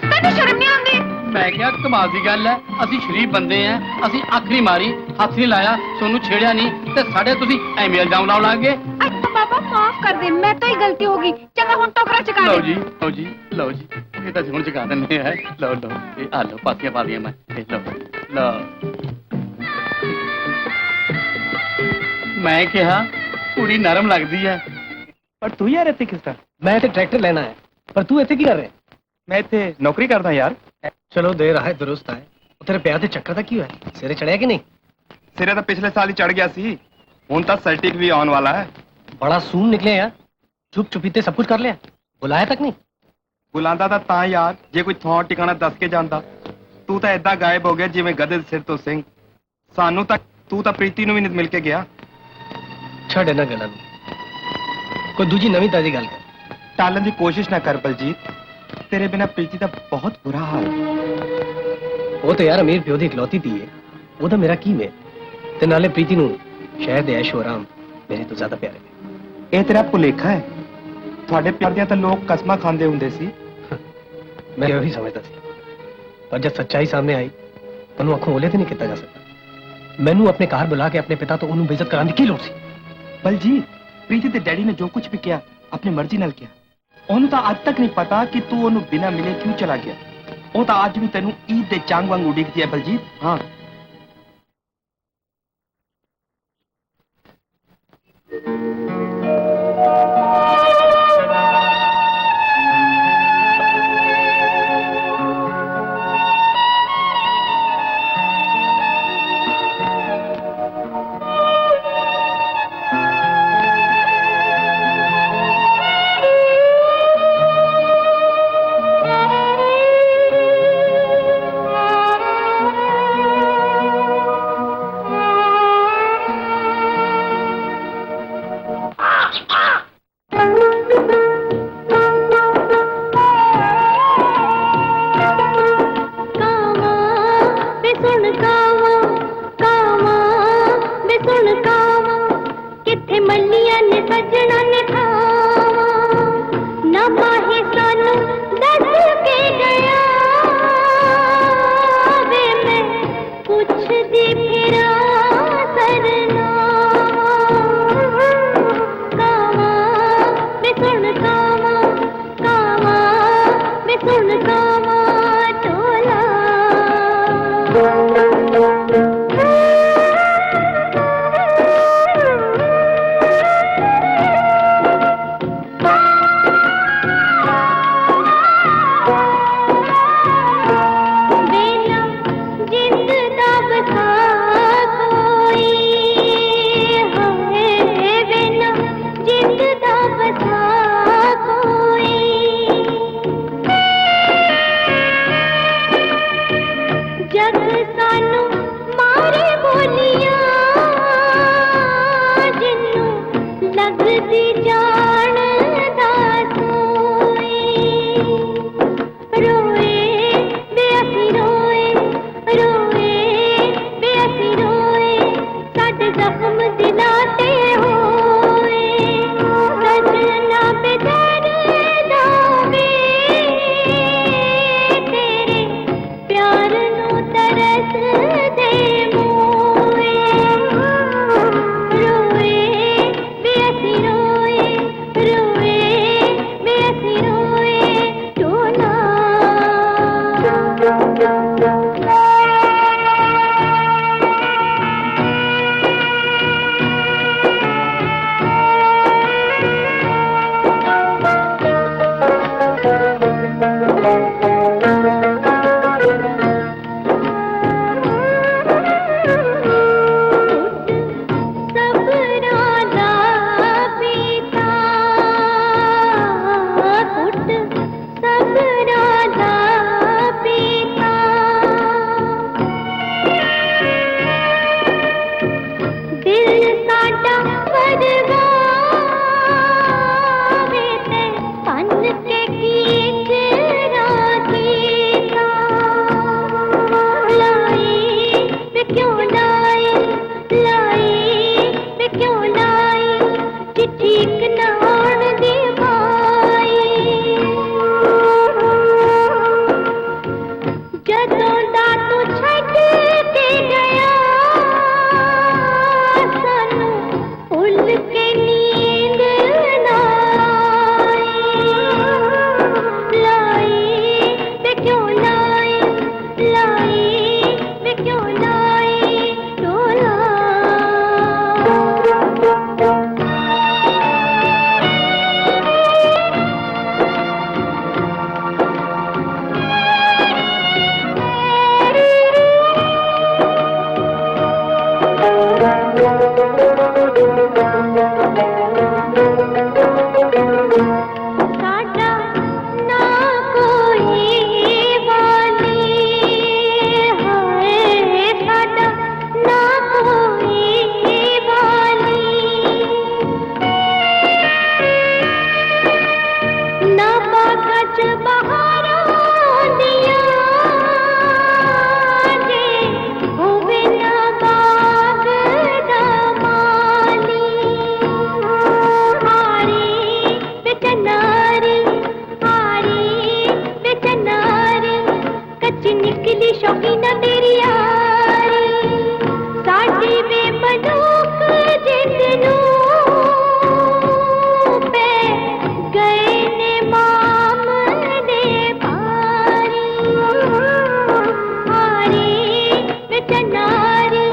ਤੈਨੂੰ ਸ਼ਰਮ ਨਹੀਂ ਆਉਂਦੀ? ਮੈਂ ਕਿਹਾ ਕਮਾਲ ਦੀ ਗੱਲ ਹੈ, ਅਸੀਂ ਸ਼ਰੀਫ ਬੰਦੇ ਆ, ਅਸੀਂ ਆਖਰੀ ਮਾਰੀ, ਹੱਥ ਨਹੀਂ ਲਾਇਆ, ਸੋਨੂੰ ਛੇੜਿਆ ਨਹੀਂ ਤੇ ਸਾਡੇ ਤੁਸੀਂ ਐਵੇਂ ਇਲਜ਼ਾਮ ਲਾਉਣ ਲੱਗ ਗਏ। ਅੱਛਾ ਬਾਬਾ, ਮਾਫ ਕਰ ਦੇ, ਮੈਂ ਤੋਂ ਹੀ ਗਲਤੀ ਹੋ ਗਈ। ਚੰਗਾ ਹੁਣ ਟੋਕਰਾ ਚਕਾ ਲਓ ਦੇ। ਜੀ ਲਓ ਜੀ ਲਓ ਜੀ, ਇਹ ਤਾਂ ਹੁਣ ਚਕਾ ਦਿੰਦੇ ਆ। ਲਓ ਲਓ, ਇਹ ਆ ਲਓ, ਪਾਤੀਆਂ ਪਾ ਦੀਆਂ ਮੈਂ, ਇਹ ਲਓ ਲਓ। ਮੈਂ ਕਿਹਾ ਕੁੜੀ ਨਰਮ ਲੱਗਦੀ ਹੈ। ਪਰ ਤੂੰ ਯਾਰ ਇੱਥੇ ਕਿਸ ਤਰ੍ਹਾਂ? ਮੈਂ ਤੇ ਟਰੈਕਟਰ ਲੈਣਾ ਹੈ, ਪਰ ਤੂੰ ਇੱਥੇ ਕੀ ਕਰ ਰਿਹਾ? ਮੈਂ ਇੱਥੇ ਨੌਕਰੀ ਕਰਦਾ ਯਾਰ। ਚਲੋ ਦੇਰ ਆਏ ਦੁਰਸਤ ਆਏ। ਉਹ ਤੇਰੇ ਪਿਆਰ ਦੇ ਚੱਕਰ ਦਾ ਕੀ ਹੋਇਆ? ਸਿਰੇ ਚੜਿਆ ਕਿ ਨਹੀਂ? ਸਿਰੇ ਤਾਂ ਪਿਛਲੇ ਸਾਲ ਹੀ ਚੜ ਗਿਆ ਸੀ, ਹੁਣ ਤਾਂ ਸਰਟਿਕ ਵੀ ਆਉਣ ਵਾਲਾ ਹੈ। बड़ा सून निकले यार, चुप चुपीते सब कुछ कर लिया, बुलाया तक नहीं। ਬੁਲਾਉਂਦਾ ਤਾਂ ਯਾਰ ਜੇ ਕੋਈ ਥਾਂ ਟਿਕਾਣਾ ਦੱਸ ਕੇ ਜਾਂਦਾ। ਤੂੰ ਤਾਂ ਏਦਾਂ ਗਾਇਬ ਹੋ ਗਿਆ ਜਿਵੇਂ ਗਧੇ ਦੇ ਸਿਰ ਤੋਂ ਸਿੰਘ। ਸਾਨੂੰ ਤਾਂ ਤੂੰ ਤਾਂ ਪ੍ਰੀਤੀ ਨੂੰ ਵੀ ਨਹੀਂ ਮਿਲ ਕੇ ਗਿਆ। ਛੱਡ ਇਹਨਾਂ ਗੱਲਾਂ ਨੂੰ, ਕੋਈ ਦੂਜੀ ਨਵੀਂ ਤਾਜ਼ੀ ਗੱਲ ਕਰ। ਟਾਲਣ ਦੀ ਕੋਸ਼ਿਸ਼ ਨਾ ਕਰ ਬਲਜੀਤ, ਤੇਰੇ ਬਿਨਾ ਪ੍ਰੀਤੀ ਦਾ ਬਹੁਤ ਬੁਰਾ ਹਾਲ ਹੈ। ਉਹ ਤੇ ਯਾਰ ਅਮੀਰ ਪਿਓ ਦੀ ਇਕਲੌਤੀ ਧੀ ਹੈ, ਉਹਦਾ ਮੇਰਾ ਕੀ ਮੇਲ? ਤੇ ਨਾਲੇ ਪ੍ਰੀਤੀ ਨੂੰ ਸ਼ਾਇਦ ਐਸ਼ੋ ਆਰਾਮ ਮੇਰੇ ਤੋਂ ਜ਼ਿਆਦਾ ਪਿਆਰੇ ਨੇ। ਇਹ ਤੇਰਾ ਭੁਲੇਖਾ ਹੈ। ਤੁਹਾਡੇ ਪਿਆਰ ਦੀਆਂ ਤਾਂ ਲੋਕ ਕਸਮਾਂ ਖਾਂਦੇ ਹੁੰਦੇ ਸੀ। ਮੈਂ ਇਹੋ ਹੀ ਸਮਝਦਾ ਸੀ, ਪਰ ਜਦ ਸੱਚਾਈ ਸਾਹਮਣੇ ਆਈ ਉਹਨੂੰ ਅੱਖੋਂ ਓਲੇ ਤੇ ਨਹੀਂ ਕੀਤਾ ਜਾ ਸਕਦਾ। ਮੈਨੂੰ ਆਪਣੇ ਘਰ ਬੁਲਾ ਕੇ ਆਪਣੇ ਪਿਤਾ ਤੋਂ ਉਹਨੂੰ ਬੇਇੱਜ਼ਤ ਕਰਾਉਣ ਦੀ ਕੀ ਲੋੜ ਸੀ? ਬਲਜੀਤ, ਪ੍ਰੀਤੀ ਦੇ ਡੈਡੀ ਨੇ ਜੋ ਕੁਝ ਵੀ ਕਿਹਾ ਆਪਣੀ ਮਰਜ਼ੀ ਨਾਲ ਕਿਹਾ। ਉਹਨੂੰ ਤਾਂ ਅੱਜ ਤੱਕ ਨਹੀਂ ਪਤਾ ਕਿ ਤੂੰ ਉਹਨੂੰ ਬਿਨਾਂ ਮਿਲੇ ਕਿਉਂ ਚਲਾ ਗਿਆ। ਉਹ ਤਾਂ ਅੱਜ ਵੀ ਤੈਨੂੰ ਈਦ ਦੇ ਚਾਂਗ ਵਾਂਗ ਉਡੀਕਦੀ ਹੈ ਬਲਜੀਤ। ਹਾਂ, चनारी आरी वे चनारी कच्ची निकली शौकीना तेरी यारी साडी वे मनुख जितनू पे गए ने माम दे भारी आरी वे चनारी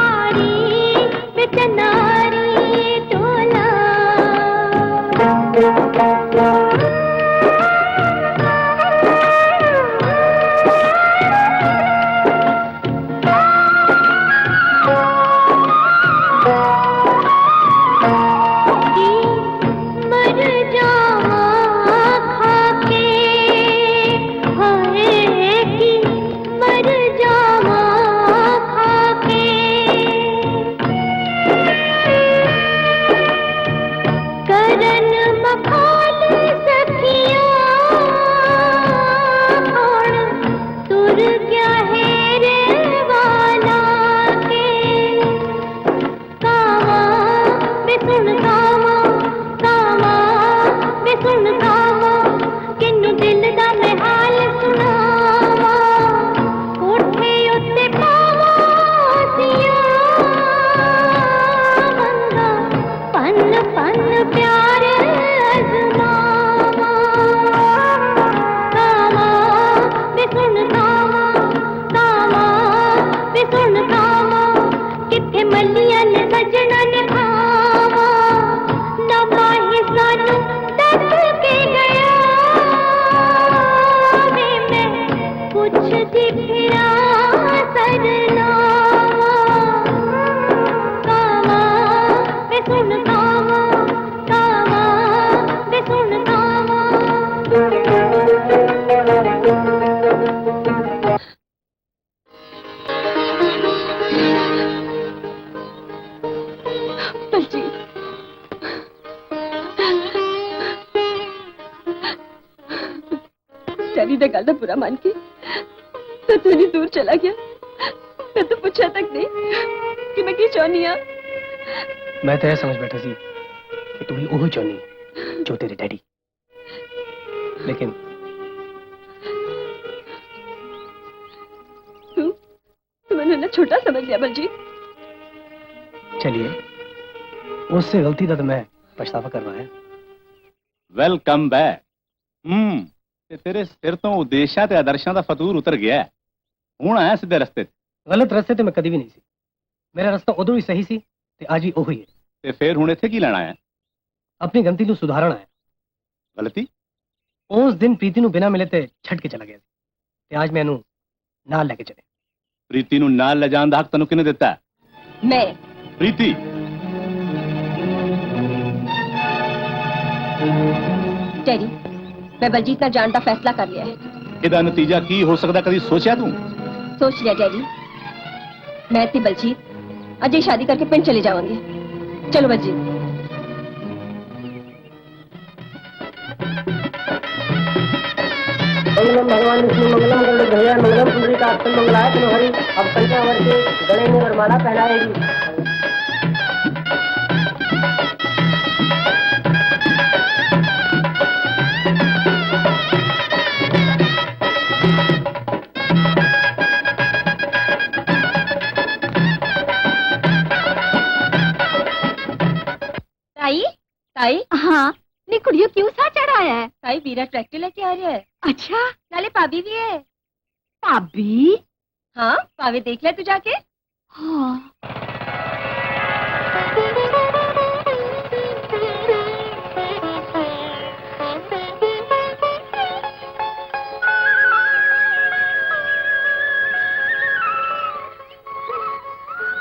आरी वे चनारी टोला मर जावा खाके हाय की मर जावा खाके करन मखाल सखियां कौन तुर क्या है रे वाला के कावा वे सुन कावा वे सुन कावा किन्नू दिल दा मैं हाल सुनावा कोठे उत्ते पावा सिया मंगा पन पन प्यार अजमावा कावा वे सुन कावा वे सुन कावा किथे मलिया ने सजना ने खावा ना माही सानू दस के गया वे मैं कुछ दिखरा सरनावा कावा वे सुन कावा वे सुन कावा बलजीत डैडी ने गल दा बुरा मान के तो तू नहीं दूर चला गया मैं तो पूछा तक नहीं कि मैं की चाहनी हाँ मैं तो यह समझ बैठा सी कि तू भी वही चाहनी जो तेरे डैडी लेकिन तू मैंने ना छोटा समझ लिया बलजीत चलिए उससे गलती था तो मैं पछतावा कर रहा है ਵੈਲਕਮ ਬੈਕ ਤੇ ਤੇਰੇ ਸਿਰ ਤੋਂ ਉਦੇਸ਼ਾਂ ਤੇ ਆਦਰਸ਼ਾਂ ਦਾ ਫਤੂਰ ਉਤਰ ਗਿਆ ਹੈ। ਹੁਣ ਆਇਆ ਸਿੱਧੇ ਰਸਤੇ ਤੇ गलत रास्ते तो मैं कभी भी नहीं सी मेरा रास्ता उदो ही सही सी ते आज ही ओही है ਤੇ ਫੇਰ ਹੁਣ ਇੱਥੇ ਕੀ ਲੈਣਾ ਹੈ अपनी गलती ਨੂੰ सुधारना है ਗਲਤੀ उस दिन प्रीति ਨੂੰ बिना मिले ते छट के चला गया ते आज मैं इहनू नाल लेके चले ਪ੍ਰੀਤੀ ਨੂੰ ਨਾਲ ਲਿਜਾਣ ਦਾ ਹੱਕ ਤੈਨੂੰ ਕਿਹਨੇ ਦਿੱਤਾ ਹੈ? मैं ਪ੍ਰੀਤੀ डैडी मैं बलजीत ना जान का फैसला कर लिया है ਇਹਦਾ ਨਤੀਜਾ ਕੀ ਹੋ ਸਕਦਾ ਕਦੀ ਸੋਚਿਆ ਤੂੰ सोच लिया डैडी मैं थी बलजीत अजय शादी करके पिंड चले जाऊंगी चलो बलजीत मंगलम भगवान विष्णु मंगलम गरुड़ ध्वजा मंगलम पुंडरीकाक्षं मंगलाय तनोहरि अब कंठावर के गले में वरमाला पहनाएगी ताई ताई हाँ नी कुड़ियों क्यों सा चढ़ाया है ताई वीरा ट्रैक्टर लेके आ रहा है अच्छा नाले भाभी भी है भाभी हाँ भाभी देख ले तू जाके हाँ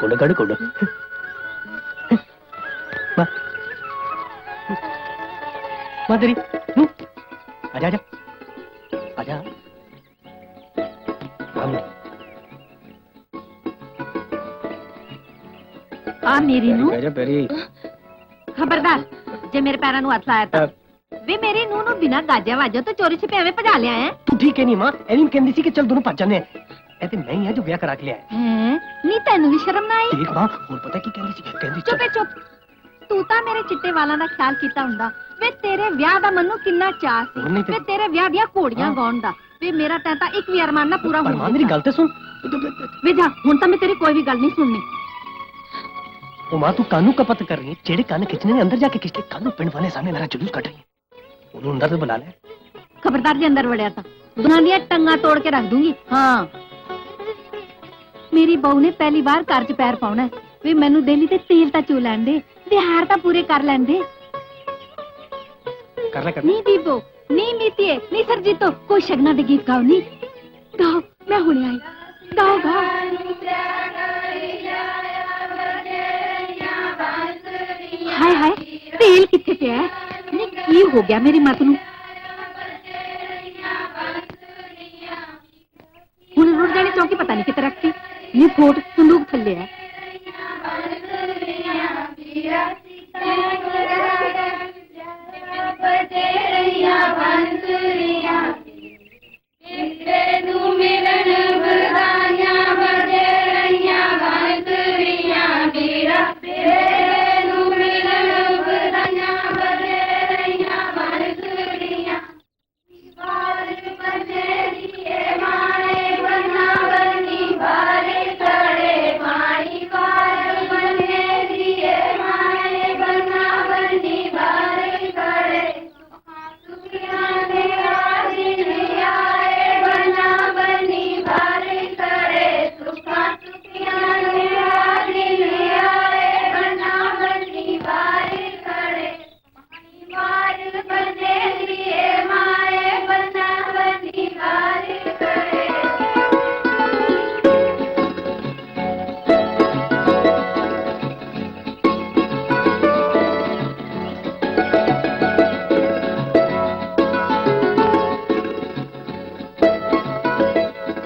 कोड कड़ कोड माँ तेरी आजा आजा आजा आ मेरी नू आजा पेरी खबरदार जे मेरे पैरों ਨੂੰ ਹੱਥ ਲਾਇਆ ਤਾਂ ਵੇ ਮੇਰੀ ਨੂੰ ਨੂੰ ਬਿਨਾ ਗਾਜਿਆ ਵਾਜੋ तो चोरी छिपे ਐਵੇਂ ਭਜਾ ਲਿਆ ਹੈ तू ठीक है नहीं माँ एलिन कहती सी कि चल दोनों भज जाने ऐ ते नहीं है जो ब्याह करा के लिया है हैं ਨੀ ਤੈਨੂੰ ਵੀ ਸ਼ਰਮ ਨਾ ਆਈ देख माँ और पता है की कहती सी कहती ਚੁੱਪ ਚੁੱਪ ਤੂੰ ਤਾਂ ਮੇਰੇ ਚਿੱਟੇ ਵਾਲਾਂ ਦਾ ਖਿਆਲ ਕੀਤਾ ਹੁੰਦਾ ਵੇ ਤੇਰੇ ਵਿਆਹ ਦਾ ਮੈਨੂੰ ਕਿੰਨਾ ਚਾਅ ਹੁਣ ਨਹੀਂ ਸੀ ਤੇ- ਵੇ ਤੇਰੇ ਵਿਆਹ ਦੀਆਂ ਘੋੜੀਆਂ ਹਾਂ। ਗਾਉਣ ਦਾ ਵੇ ਮੇਰਾ ਤਾਂ ਇੱਕ ਵੀ ਅਰਮਾਨ ਨਾ ਪੂਰਾ ਪਰ ਹੋ ਮਾਂ ਮੇਰੀ ਗੱਲ ਤੇ ਸੁਣ ਵੇ ਜਾ ਹੁਣ ਤਾਂ ਮੈਂ ਤੇਰੀ ਕੋਈ ਵੀ ਗੱਲ ਨਹੀਂ ਸੁਣਨੀ ਉਹ ਮਾਂ ਤੂੰ ਕਾਨੂੰ ਕਪਤ ਕਰ ਰਹੀ है जेड़े कान खिंचने ने अंदर जाके खिंचते कानू पिंड वाले सामने मेरा जुलूस कट रही है उन्होंने अंदर तो बुला ले खबरदार जे अंदर वड़िया था दोनों ਦੀਆਂ ਟੰਗਾਂ ਤੋੜ ਕੇ ਰੱਖ ਦੂੰਗੀ ਹਾਂ ਮੇਰੀ ਬਹੂ ਨੇ ਪਹਿਲੀ ਵਾਰ ਘਰ 'ਚ ਪੈਰ ਪਾਉਣਾ ਹੈ ਵੇ ਮੈਨੂੰ ਦਿੱਲੀ ਤੇ ਤੇਲ ਤਾਂ ਚੋ ਲੈਣ ਦੇ ਵਿਹਾਰ ਤਾਂ ਪੂਰੇ ਕਰ ਲੈਣ ਦੇ कर ले ਨੀ ਦੀਪੋ ਨੀ ਮੀਤੀਏ ਨੀ ਸਰਜੀਤੋ ਕੋਈ ਸ਼ਗਨਾ ਦੇ ਗੀਤ ਗਾਓ ਨੀ ਗਾਓ ਮੈਂ ਹੁਣੇ ਆਈ ਗਾਓ ਗਾਓ ਹਾਏ ਹਾਏ ਤੇਲ ਕਿੱਥੇ ਪਿਆ ਹੈ? ਨੀ ਕੀ ਹੋ ਗਿਆ ਮੇਰੀ ਮੱਤ ਨੂੰ ਹੁਣ ਰੁੜ ਜਾਣੀ ਚੌਕੀ ਪਤਾ ਨਹੀਂ ਕਿੱਥੇ ਰੱਖੀ ਨੀ ਫੋਟ ਸੰਦੂਕ ਥੱਲੇ ਹੈ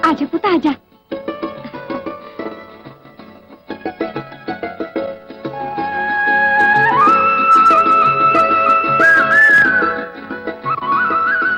आजा पुत आजा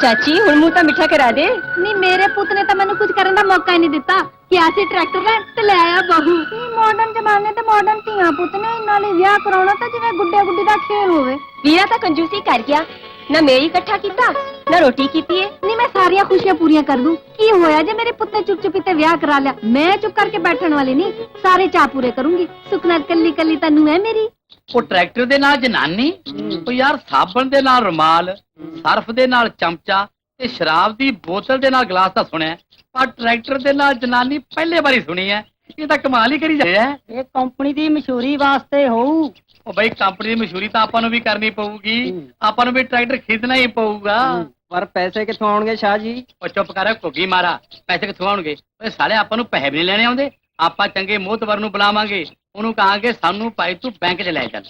ਚਾਚੀ ਹੁਣ ਮੂੰਹ ਤਾਂ ਮਿੱਠਾ ਕਰਾ ਦੇ ਨੀ ਮੇਰੇ ਪੁੱਤ ਨੇ ਤਾਂ ਮੈਨੂੰ ਕੁਝ ਕਰਨ ਦਾ ਮੌਕਾ ਹੀ ਨਹੀਂ ਦਿੱਤਾ ਕਿ ਆਸੇ ਟਰੈਕਟਰ ਲੈ ਤੇ ਲੈ ਆਇਆ ਬਹੂ ਮਾਡਰਨ ਜ਼ਮਾਨੇ ਤੇ ਮਾਡਰਨ ਧੀਆਂ ਪੁੱਤ ਨੇ ਨਾਲੇ ਵਿਆਹ ਕਰਾਉਣਾ ਤਾਂ ਜਿਵੇਂ ਗੁੱਡੇ ਗੁੱਡੀ ਦਾ ਖੇਲ ਹੋਵੇ ਵੀਰਾ ਤਾਂ ਕੰਜੂਸੀ ਕਰ ਗਿਆ ਨਾ ਮੇਰੀ ਇਕੱਠਾ ਕੀਤਾ ਨਾ ਰੋਟੀ ਕੀਤੀ ਏ ਨੀ ਮੈਂ ਸਾਰੀਆਂ ਖੁਸ਼ੀਆਂ ਪੂਰੀਆਂ ਕਰ ਦੂੰ ਕੀ ਹੋਇਆ ਜੇ ਮੇਰੇ ਪੁੱਤ ਨੇ ਚੁੱਪ ਚੁਪੀ ਤੇ ਵਿਆਹ ਕਰਾ ਲਿਆ ਮੈਂ ਚੁੱਪ ਕਰਕੇ ਬੈਠਣ ਵਾਲੀ ਨਹੀਂ ਸਾਰੇ ਚਾਅ ਪੂਰੇ ਕਰੂੰਗੀ ਸੁਖਨਾ ਕੱਲੀ ਕੱਲੀ ਤੈਨੂੰ ਹੈ ਮੇਰੀ ਉਹ ਟਰੈਕਟਰ ਦੇ ਨਾਲ ਜਨਾਨੀ ਉਹ ਯਾਰ ਸਾਬਣ ਦੇ ਨਾਲ ਰੁਮਾਲ ਸਰਫ ਦੇ ਨਾਲ ਚਮਚਾ ਤੇ ਸ਼ਰਾਬ ਦੀ ਬੋਤਲ ਦੇ ਨਾਲ ਗਲਾਸ ਤਾਂ ਸੁਣਿਆ ਪਰ ਟਰੈਕਟਰ ਦੇ ਨਾਲ ਜਨਾਨੀ ਪਹਿਲੇ ਵਾਰੀ ਸੁਣੀ ਹੈ ਇਹ ਤਾਂ ਕਮਾਲ ਹੀ ਕਰੀ ਜਾਂਦੇ ਆ ਇਹ ਕੰਪਨੀ ਦੀ ਮਸ਼ਹੂਰੀ ਵਾਸਤੇ ਹੋਊ ਉਹ ਬਈ ਕੰਪਨੀ ਦੀ ਮਸ਼ਹੂਰੀ ਤਾਂ ਆਪਾਂ ਨੂੰ ਵੀ ਕਰਨੀ ਪਊਗੀ ਆਪਾਂ ਨੂੰ ਵੀ ਟਰੈਕਟਰ ਖਰੀਦਣਾ ਹੀ ਪਊਗਾ ਪਰ ਪੈਸੇ ਕਿੱਥੋਂ ਆਉਣਗੇ ਸ਼ਾਹ ਜੀ? ਉਹ ਚੁੱਪ ਕਰ ਘੁੱਗੀ ਮਾਰਾ ਪੈਸੇ ਕਿੱਥੋਂ ਆਉਣਗੇ ਓਏ ਸਾਲੇ ਆਪਾਂ ਨੂੰ ਪੈਸੇ ਵੀ ਨਹੀਂ ਲੈਣੇ ਆਉਂਦੇ ਆਪਾਂ ਚੰਗੇ ਮੋਹਤਵਰ ਨੂੰ ਬੁਲਾਵਾਂਗੇ ਉਹਨੂੰ ਕਹਾਂਗੇ ਸਾਨੂੰ ਭਾਈ ਤੂੰ ਬੈਂਕ 'ਚ ਲੈ ਚੱਲ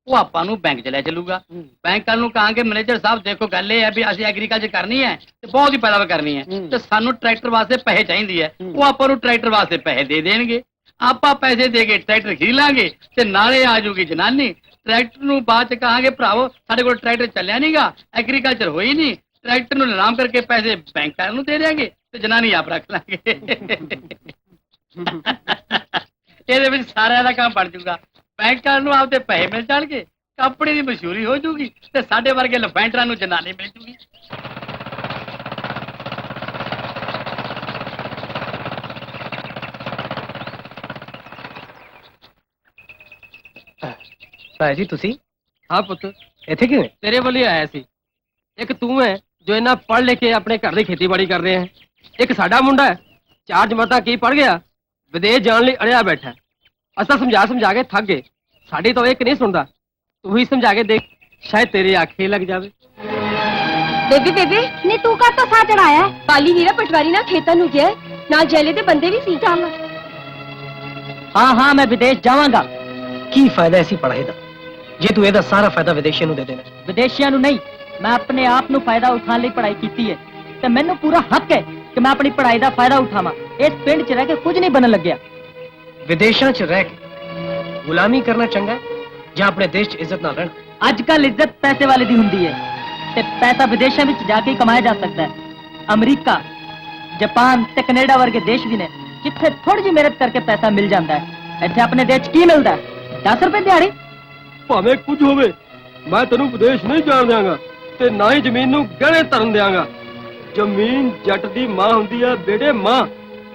ਉਹ ਆਪਾਂ ਨੂੰ ਬੈਂਕ 'ਚ ਲੈ ਚੱਲੂਗਾ ਬੈਂਕ ਵਾਲ ਨੂੰ ਕਹਾਂਗੇ ਮੈਨੇਜਰ ਸਾਹਿਬ ਦੇਖੋ ਗੱਲ ਇਹ ਹੈ ਵੀ ਅਸੀਂ ਐਗਰੀਕਲਚਰ ਕਰਨੀ ਹੈ ਤੇ ਬਹੁਤ ਹੀ ਪੈਦਾਵਾਰ ਕਰਨੀ ਹੈ ਤੇ ਸਾਨੂੰ ਟਰੈਕਟਰ ਵਾਸਤੇ ਪੈਸੇ ਚਾਹੀਦੇ ਹੈ ਉਹ ਆਪਾਂ ਨੂੰ ਟਰੈਕਟਰ ਵਾਸਤੇ ਪੈਸੇ ਦੇ ਦੇਣਗੇ ਆਪਾਂ ਪੈਸੇ ਦੇ ਕੇ ਟਰੈਕਟਰ ਖਰੀਦ ਲਾਂਗੇ ਤੇ ਨਾਲੇ ਆ ਜਾਊਗੀ ਜਨਾਨੀ ਟਰੈਕਟਰ ਨੂੰ ਬਾਅਦ 'ਚ ਕਹਾਂਗੇ ਭਰਾਵੋ ਸਾਡੇ ਕੋਲ ਟਰੈਕਟਰ ਚੱਲਿਆ ਨਹੀਂਗਾ ਐਗਰੀਕਲਚਰ ਹੋਈ ਨਹੀਂ ਟਰੈਕਟਰ ਨੂੰ ਨਿਲਾਮ ਕਰਕੇ ਪੈਸੇ ਬੈਂਕ ਵਾਲਿਆਂ ਨੂੰ ਦੇ ਦੇਾਂਗੇ ਤੇ ਜਨਾਨੀ ਆਪ ਰੱਖ ਲਾਂਗੇ ਇਹਦੇ ਵਿੱਚ ਸਾਰਿਆਂ ਦਾ ਕੰਮ ਬਣ ਜਾਊਗਾ ਬੈਂਕ ਵਾਲਿਆਂ ਨੂੰ ਆਪਦੇ ਪੈਸੇ ਮਿਲ ਜਾਣਗੇ ਕੰਪਨੀ ਦੀ ਮਸ਼ਹੂਰੀ ਹੋ ਜਾਊਗੀ ਤੇ ਸਾਡੇ ਵਰਗੇ ਲਫੈਂਟਰਾਂ ਨੂੰ ਜਨਾਨੀ ਮਿਲ ਜੂਗੀ ਭਾਈ ਜੀ ਤੁਸੀਂ ਹਾਂ ਪੁੱਤ ਇੱਥੇ ਕਿਵੇਂ ਤੇਰੇ ਵੱਲ ਹੀ ਆਇਆ ਸੀ ਇੱਕ ਤੂੰ ਹੈ ਜੋ ਇੰਨਾ ਪੜ੍ਹ ਲਿਖ ਕੇ ਆਪਣੇ ਘਰ ਦੀ ਖੇਤੀਬਾੜੀ ਕਰ ਰਿਹਾ ਹੈ ਇੱਕ ਸਾਡਾ ਮੁੰਡਾ ਹੈ 4 ਜਮਾਤਾਂ ਕੀ ਪੜ੍ਹ ਗਿਆ ਵਿਦੇਸ਼ ਜਾਣ ਲਈ ਅੜਿਆ ਬੈਠਾ ਅਸਾਂ ਸਮਝਾ ਕੇ ਥੱਕ ਗਏ ਸਾਡੀ ਤਾਂ ਇੱਕ ਨਹੀਂ ਸੁਣਦਾ ਤੂੰ ਹੀ ਸਮਝਾ ਕੇ ਦੇਖ ਸ਼ਾਇਦ ਤੇਰੇ ਆਖੇ ਲੱਗ ਜਾਵੇ ਬੇਬੀ ਨੀ ਤੂੰ ਕਾ ਤਾਂ ਸਾ ਚੜਾਇਆ ਪਾਲੀ ਵੀਰਾ ਪਟਵਾਰੀ ਨਾਲ ਖੇਤਾਂ ਨੂੰ ਗਿਆ ਨਾਲ ਜੈਲੇ ਦੇ ਬੰਦੇ ਵੀ ਸੀ ਚੱਲ ਹਾਂ ਹਾਂ ਮੈਂ ਵਿਦੇਸ਼ ਜਾਵਾਂਗਾ ਕੀ ਫਾਇਦਾ ਐਸੀ ਪੜ੍ਹਾਈ ਦਾ ਜੇ ਤੂੰ ਇਹਦਾ ਸਾਰਾ ਫਾਇਦਾ ਵਿਦੇਸ਼ੀਆਂ ਨੂੰ ਦੇ ਦੇਣਾ ਵਿਦੇਸ਼ੀਆਂ ਨੂੰ ਨਹੀਂ ਮੈਂ ਆਪਣੇ ਆਪ ਨੂੰ ਫਾਇਦਾ ਉਠਾਉਣ ਲਈ ਪੜ੍ਹਾਈ ਕੀਤੀ ਹੈ ਤੇ ਮੈਨੂੰ ਪੂਰਾ ਹੱਕ ਹੈ ਕਿ ਮੈਂ ਆਪਣੀ ਪੜ੍ਹਾਈ ਦਾ ਫਾਇਦਾ ਉਠਾਵਾਂ ਇਸ ਪਿੰਡ 'ਚ ਰਹਿ ਕੇ ਕੁਝ ਨਹੀਂ ਬਣਨ ਲੱਗਿਆ ਵਿਦੇਸ਼ਾਂ 'ਚ ਰਹਿ ਕੇ ਗੁਲਾਮੀ ਕਰਨਾ ਚੰਗਾ ਹੈ ਜਾਂ ਆਪਣੇ ਦੇਸ਼ 'ਚ ਇੱਜ਼ਤ ਨਾਲ ਰਹਿਣਾ ਅੱਜ ਕੱਲ ਇੱਜ਼ਤ ਪੈਸੇ ਵਾਲੇ ਦੀ ਹੁੰਦੀ ਹੈ ਤੇ ਪੈਸਾ ਵਿਦੇਸ਼ਾਂ ਵਿੱਚ ਜਾ ਕੇ ਕਮਾਇਆ ਜਾ ਸਕਦਾ ਹੈ ਅਮਰੀਕਾ ਜਾਪਾਨ ਤੇ ਕੈਨੇਡਾ ਵਰਗੇ ਦੇਸ਼ ਵੀ ਨੇ ਜਿੱਥੇ ਥੋੜੀ ਜਿਹੀ ਮਿਹਨਤ ਕਰਕੇ ਪੈਸਾ ਮਿਲ ਜਾਂਦਾ ਹੈ ਇੱਥੇ ਆਪਣੇ ਦੇਸ਼ 'ਚ ਕੀ ਮਿਲਦਾ ਹੈ 10 ਰੁਪਏ ਦਿਹਾੜੀ ਭਾਵੇਂ ਕੁਝ ਹੋਵੇ मैं तेनू विदेश नहीं जान दियांगा ते ना ही जमीन नू गहने धरन दियांगा। जमीन जट दी मां हुंदी है बेटे मां,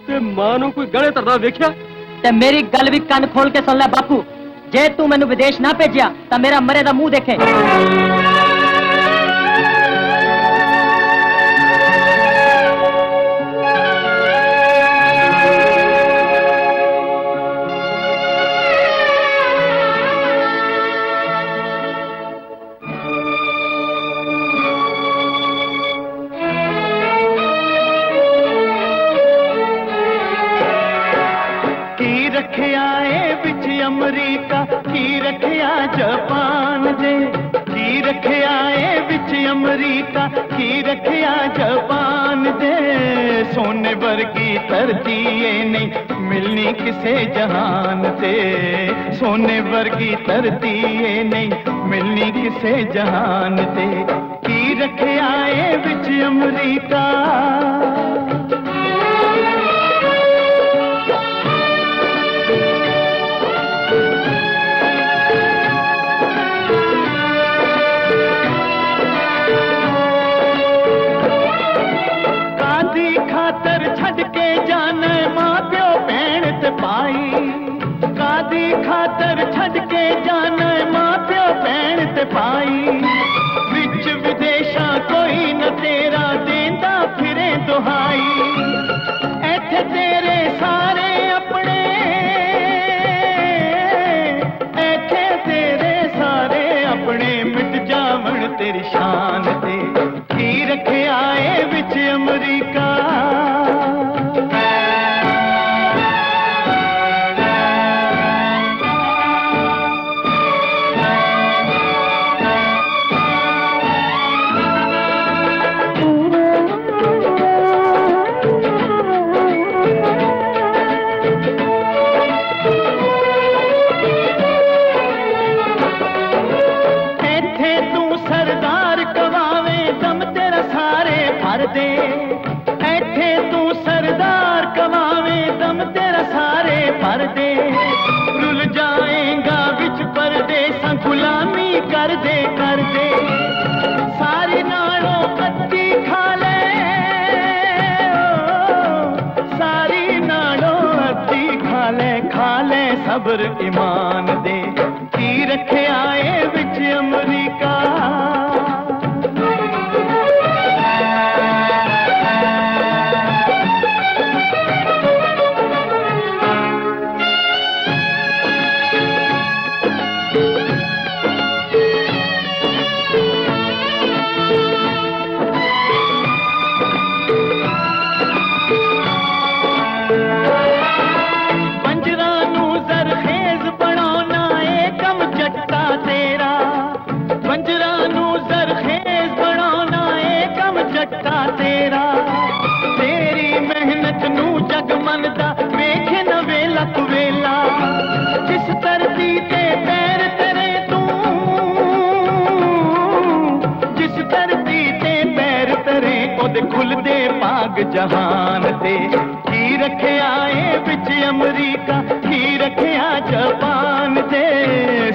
ते मां नू कोई गहने धरदा वेख्या? ते मेरी गल भी कान खोल के सुन ले बापू, जे तू मैनू विदेश ना भेजिया तो मेरा मरे दा मुंह देखे। अमरीका की रखिया जापान दे, की रखिया विच अमरीका की रखिया जापान दे। सोने वर्गी धरती नहीं मिलनी किसे जहान ते, सोने वर्गी धरती नहीं मिलनी किसे जहान ते। की रखिया विच अमरीका छड़ के जाना मां प्यो भैन ते पाई, कादी खातर छड़ के जाना मां प्यो भैन ते पाई। विच विदेशा कोई न तेरा देंदा फिरे दुहाई, ऐथे तेरे सारे अपने, ऐथे तेरे सारे अपने मिट जावण तेरी शान ते। की रखे आए विच अमरीका दे, ऐथे तू सरदार कमावे दम तेरा सारे भर दे। रुल जाएगा विच परदेसा गुलामी कर दे सारी नालों अद्धी खा ले, सारी नालों अद्धी खा ले सब्र ईमान दे। की रखे आए विच अमरीका तेरा। तेरी मेहनत नू जग मनदा वेखे न वेला कुवेला, जिस धरती ते पैर तेरे तू, जिस धरती ते पैर तेरे ओदे खुलदे पाग जहान ते। की रखे आए विच अमरीका की रखिया जापान दे।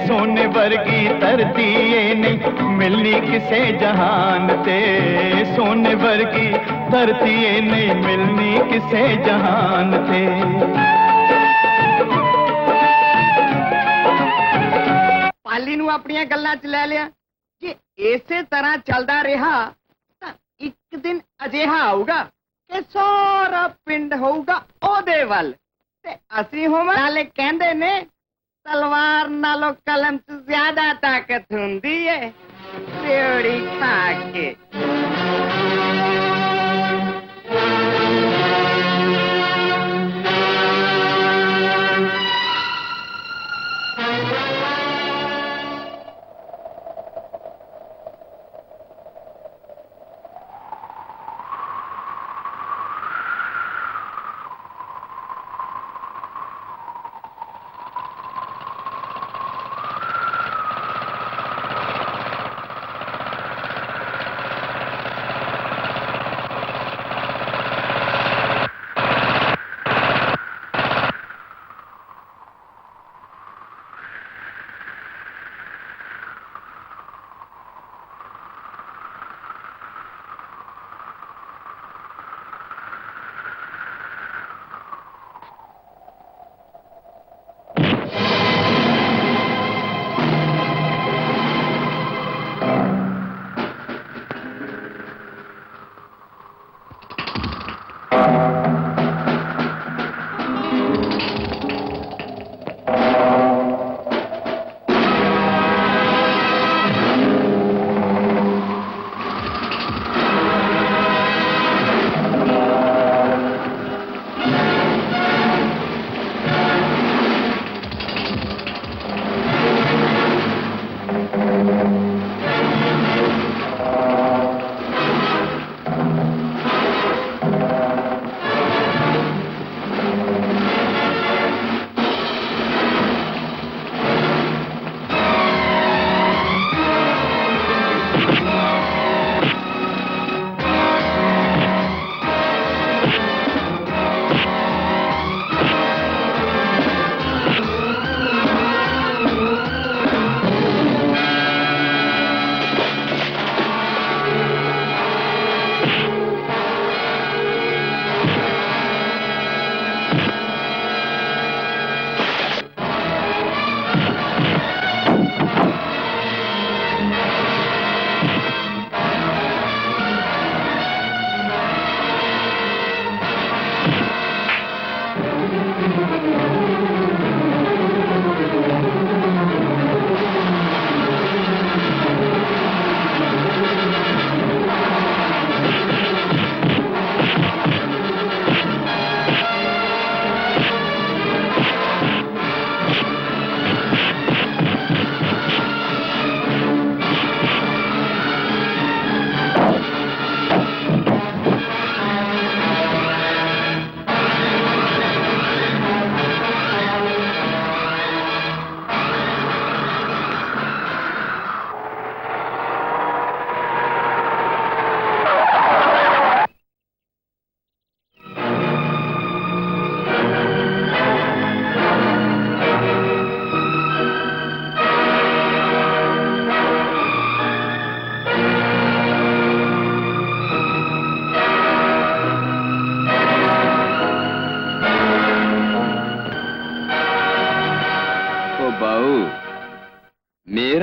सोने वर्गी धरती नहीं मिलनी किसे जहान ते, सोने वर्गी धरती नहीं मिलनी किसे जहान ते। पाली नू अपनी गल्लां च ले लिया कि इसे तरह चलदा रहा तां एक दिन अजिहा आऊगा कि सारा पिंड होऊगा ओदे वल ते असी होवां। नाले कहंदे ने तलवार नालों कलम च ज्यादा ताकत हुंदी है रेवड़ी खा के।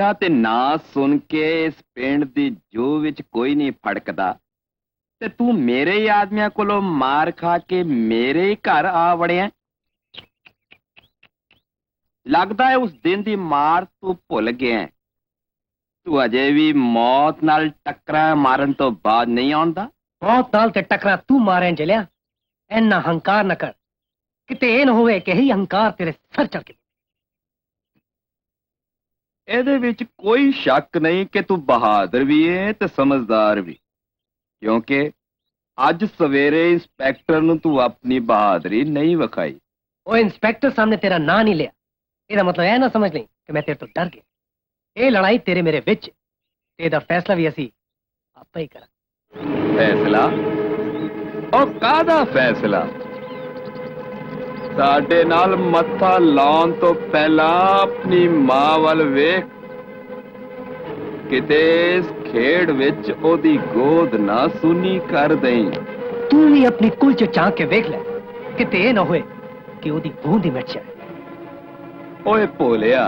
ਮੇਰਾ ਤੇ ਨਾਂ ਸੁਣ ਕੇ ਇਸ ਪਿੰਡ ਦੀ ਜੂ ਵਿੱਚ ਕੋਈ ਨਹੀਂ ਫੜਕਦਾ ਤੇ ਤੂੰ ਮੇਰੇ ਹੀ ਆਦਮੀਆਂ ਕੋਲੋਂ ਮਾਰ ਖਾ ਕੇ ਮੇਰੇ ਹੀ ਘਰ ਆ ਵੜਿਆ। ਲੱਗਦਾ ਹੈ ਉਸ ਦਿਨ ਦੀ ਮਾਰ ਤੂੰ ਭੁੱਲ ਗਿਆ ਹੈ। ਤੂੰ ਅਜੇ ਵੀ ਮੌਤ ਨਾਲ ਟੱਕਰਾਂ ਮਾਰਨ ਤੋਂ ਬਾਅਦ ਨਹੀਂ ਆਉਂਦਾ। मौत नाल ते टकरा तू मारे जलिया इन्ना हंकार न कर किते ये न होवे कि ही हंकार तेरे सर चढ़ के। ਇਹਦੇ ਵਿੱਚ ਕੋਈ ਸ਼ੱਕ ਨਹੀਂ ਕਿ ਤੂੰ ਬਹਾਦਰ ਵੀ ਹੈ ਤੇ ਸਮਝਦਾਰ ਵੀ, ਕਿਉਂਕਿ ਅੱਜ ਸਵੇਰੇ ਇੰਸਪੈਕਟਰ ਨੂੰ ਤੂੰ ਆਪਣੀ ਬਹਾਦਰੀ ਨਹੀਂ ਵਿਖਾਈ। वो इंस्पेक्टर सामने तेरा ना नहीं लिया, ਇਹਦਾ मतलब ਇਹ ਨਾ ਸਮਝ ਲਈ ਕਿ ਮੈਂ ਤੇਰੇ ਤੋਂ ਡਰ ਗਿਆ। ਇਹ ਲੜਾਈ ਤੇਰੇ ਮੇਰੇ ਵਿੱਚ ਤੇ ਇਹਦਾ ਫੈਸਲਾ ਵੀ ਅਸੀਂ ਆਪੇ ਹੀ ਕਰਾਂਗੇ। ਫੈਸਲਾ? ਉਹ ਕਾਹਦਾ ਫੈਸਲਾ? ਸਾਡੇ ਨਾਲ ਮੱਥਾ ਲਾਉਣ ਤੋਂ ਪਹਿਲਾਂ ਆਪਣੀ ਮਾਂ ਵੱਲ ਵੇਖ, ਕਿਤੇ ਇਸ ਖੇਡ ਵਿੱਚ ਉਹਦੀ ਗੋਦ ਨਾ ਸੁੰਨੀ ਕਰ ਦੇਈਂ। ਤੂੰ ਵੀ ਆਪਣੀ ਕੁਲ ਚ ਝਾਂਕ ਕੇ ਵੇਖ ਲੈ ਕਿਤੇ ਇਹ ਨਾ ਹੋਏ ਕਿ ਉਹਦੀ ਗੂੰਦ ਹੀ ਮਿਟ ਜਾਏ। ਓਏ ਭੋਲਿਆ,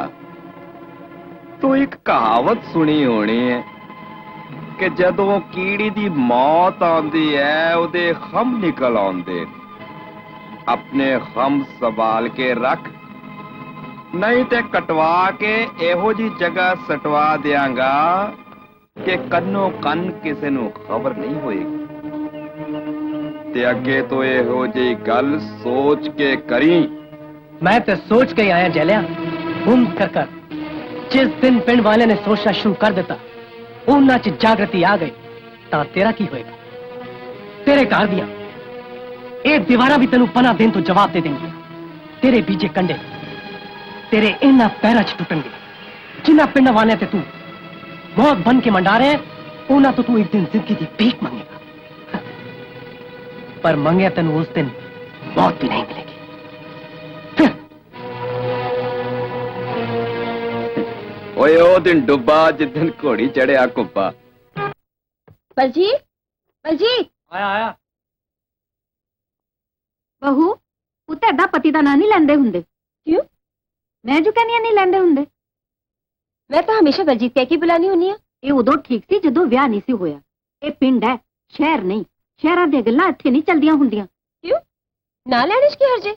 ਤੂੰ ਇੱਕ ਕਹਾਵਤ ਸੁਣੀ ਹੋਣੀ ਹੈ ਕਿ ਜਦੋਂ ਕੀੜੀ ਦੀ ਮੌਤ ਆਉਂਦੀ ਹੈ ਉਹਦੇ ਖੰਭ ਨਿਕਲ ਆਉਂਦੇ। ਆਪਣੇ ਖੰਭ ਸੰਭਾਲ ਕੇ ਰੱਖ, ਨਹੀਂ ਤੇ ਕਟਵਾ ਕੇ ਇਹੋ ਜੀ ਜਗ੍ਹਾ ਸਟਵਾ ਦਿਆਂਗਾ ਕਿ ਕੰਨੋਂ ਕੰਨ ਕਿਸੇ ਨੂੰ ਖਬਰ ਨਹੀਂ ਹੋਏਗੀ। ਤੇ ਅੱਗੇ ਤੋਂ ਇਹੋ ਜਿਹੀ ਗੱਲ ਸੋਚ ਕੇ ਕਰੀ। मैं तो सोच के ही आया जलिया, घूम कर कर जिस दिन पिंड वाले ने सोचना शुरू कर देता उन्ना च जागृति आ गई ता तेरा की होएगा। तेरे घर दिया ये दीवारा भी तेनू पना देन तो जवाब दे देंगे। तेरे बीजे कंडे तेरे इन्ना पैरा च टुटणगे जिन्ना पिंड वाले ते तू मौत बन के मंडा रहे उन्ना तो तू एक दिन जिंदगी की भीख मांगेगा, पर मंगे तेनू उस दिन मौत भी नहीं मिलेगी। ਓਏ ਉਹ ਦਿਨ ਡੁੱਬਾ ਜਿੱਦਨ ਘੋੜੀ ਚੜਿਆ ਕੁੱਪਾ। बलजीत बलजीत आया आया ਬਹੂ ਪੁੱਤ ਐਡਾ ਪਤੀ ਦਾ ਨਾਂ ਨਹੀਂ ਲੈਂਦੇ ਹੁੰਦੇ। ਕਿਉਂ? ਮੈਂ ਜੋ ਕਹਿੰਦੀ ਨਹੀਂ ਲੈਂਦੇ ਹੁੰਦੇ। ਮੈਂ ਤਾਂ ਹਮੇਸ਼ਾ ਬਲਜੀਤ ਕਹਿ ਕੇ ਬੁਲਾਣੀ ਹੁੰਨੀ ਆ। ਇਹ ਉਦੋਂ ਠੀਕ ਸੀ ਜਦੋਂ ਵਿਆਹ ਨਹੀਂ ਸੀ ਹੋਇਆ। ਇਹ ਪਿੰਡ ਹੈ, ਸ਼ਹਿਰ ਨਹੀਂ। ਸ਼ਹਿਰਾਂ ਦੀਆਂ ਗੱਲਾਂ ਇੱਥੇ ਨਹੀਂ ਚੱਲਦੀਆਂ ਹੁੰਦੀਆਂ। ਕਿਉਂ? ਨਾ ਲੈਣੇ ਚ ਕੀ ਹਰਜੇ?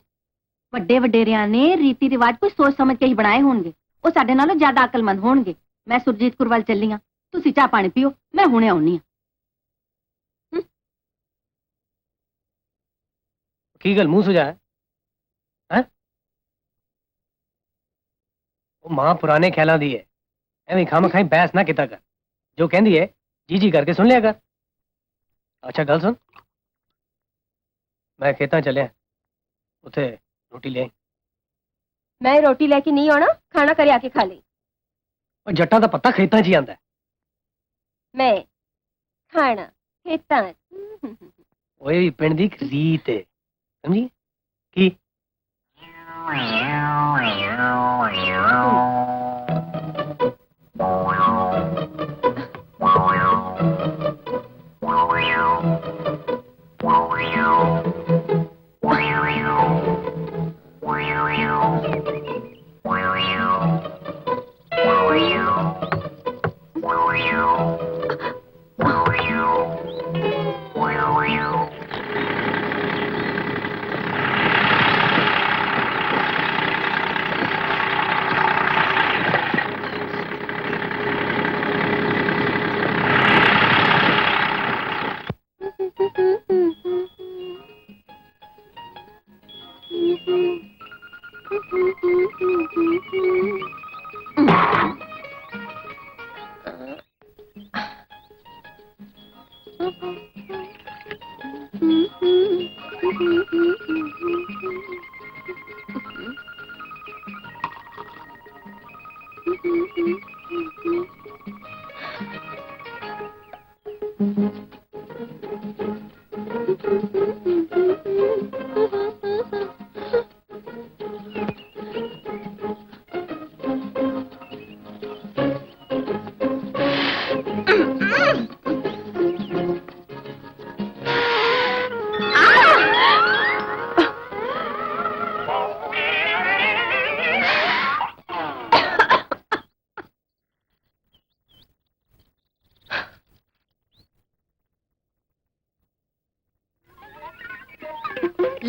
ਵੱਡੇ ਵਡੇਰਿਆਂ ਨੇ ਰੀਤੀ ਰਿਵਾਜ ਕੋਈ ਸੋਚ ਸਮਝ ਕੇ ਹੀ ਬਣਾਏ ਹੋਣਗੇ। ਉਹ ਸਾਡੇ ਨਾਲੋਂ ਜ਼ਿਆਦਾ ਅਕਲਮੰਦ ਹੋਣਗੇ। ਮੈਂ ਸੁਰਜੀਤ ਕੌਰ ਵੱਲ ਚੱਲੀ ਆ, ਤੁਸੀਂ ਚਾਹ ਪਾਣੀ ਪੀਓ, ਮੈਂ ਹੁਣੇ ਆਉਣੀ ਆ। की गल मुंह सुझा है? वो मां पुराने ख्यालों दी है, एवं खाम खाई बहस ना किता कर। जो कहती है जी जी करके सुन लिया कर। अच्छा गल सुन, मैं खेता चलिया, उथे रोटी ले आई। मैं रोटी लेके नहीं आना, खाना करे आके खा ले। और जट्टा दा पत्ता खेता च ही आंदा है। मैं खाना खेता ओए भी पिंड दी एक रीत है, समझी की?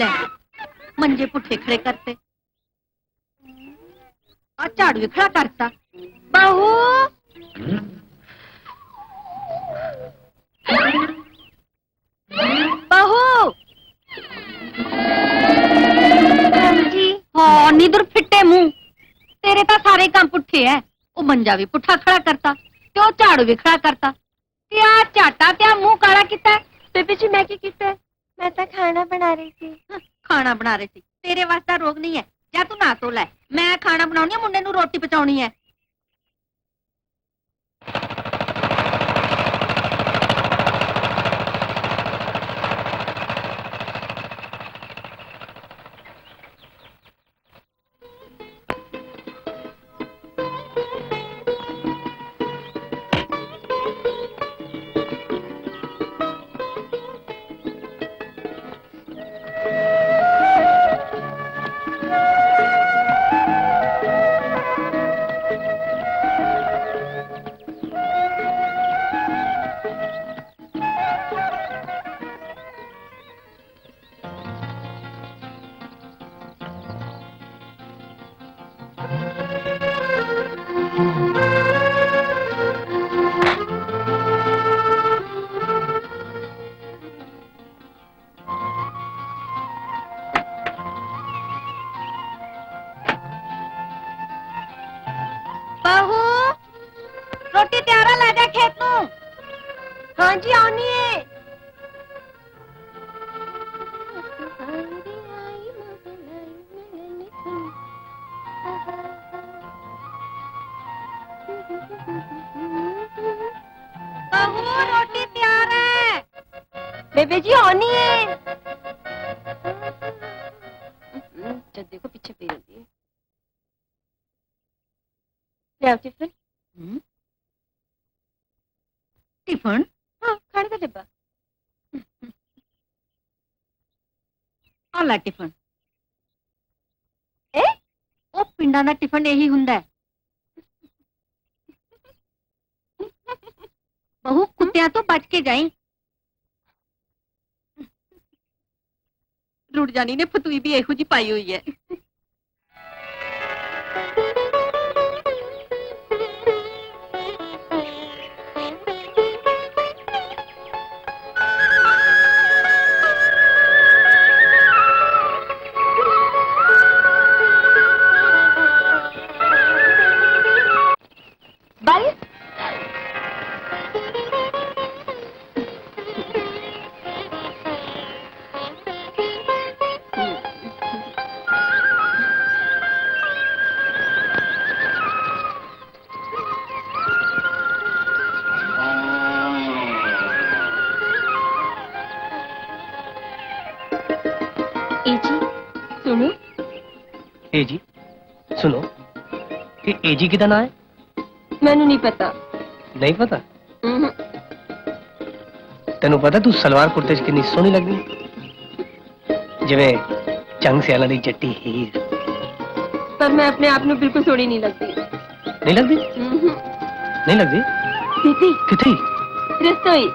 ले मंजे पुठे खड़े करते और झाड़ू भी खड़ा करता बहू बहू जी हाँ नीदुर फिट्टे मुंह तेरे तो सारे काम पुठे है वो मंजा भी पुठा खड़ा करता ते वो झाड़ू भी खड़ा करता ते आ झाटा ते आ मुंह काला किता बेबी जी मैं की किता मैं तो खाना बना रही थी खाना बना रही थी तेरे वास्ते रोग नहीं है जा तू ना तो लै मैं खाना बनाउणी है मुंडे नूं रोटी पचाउणी है बहू रोटी तैयार है ला जा खेत नूं हाँ जी आनी है बहू रोटी तैयार है बेबे जी आनी है जब देखो पीछे पी रहती है ले आओ टिफिन टिफिन हाँ खाने का डिब्बा आला टिफिन ए ਉਹ ਪਿੰਡਾਂ ਦਾ ਟਿਫਨ ਇਹੀ ਹੁੰਦਾ ਹੈ ਬਹੂ ਕੁੱਤਿਆਂ ਤੋਂ ਬਚ ਕੇ ਜਾਈਂ ਰੁੜ ਜਾਣੀ ਨੇ ਫਤੂਈ ਵੀ ਇਹੋ ਜੀ ਪਾਈ ਹੋਈ ਹੈ बाई सुनो ए जी सुनो कि ए जी किदा ना है मैनू नहीं पता नहीं पता तेन पता तू सलवार कुर्ते च कितनी सोहनी लगदी जिवें चंग सियाला दी जट्टी हीर पर मैं अपने आप में बिल्कुल सोहनी नहीं लगती नहीं लगदी नहीं लगदी दीदी किथे रसोई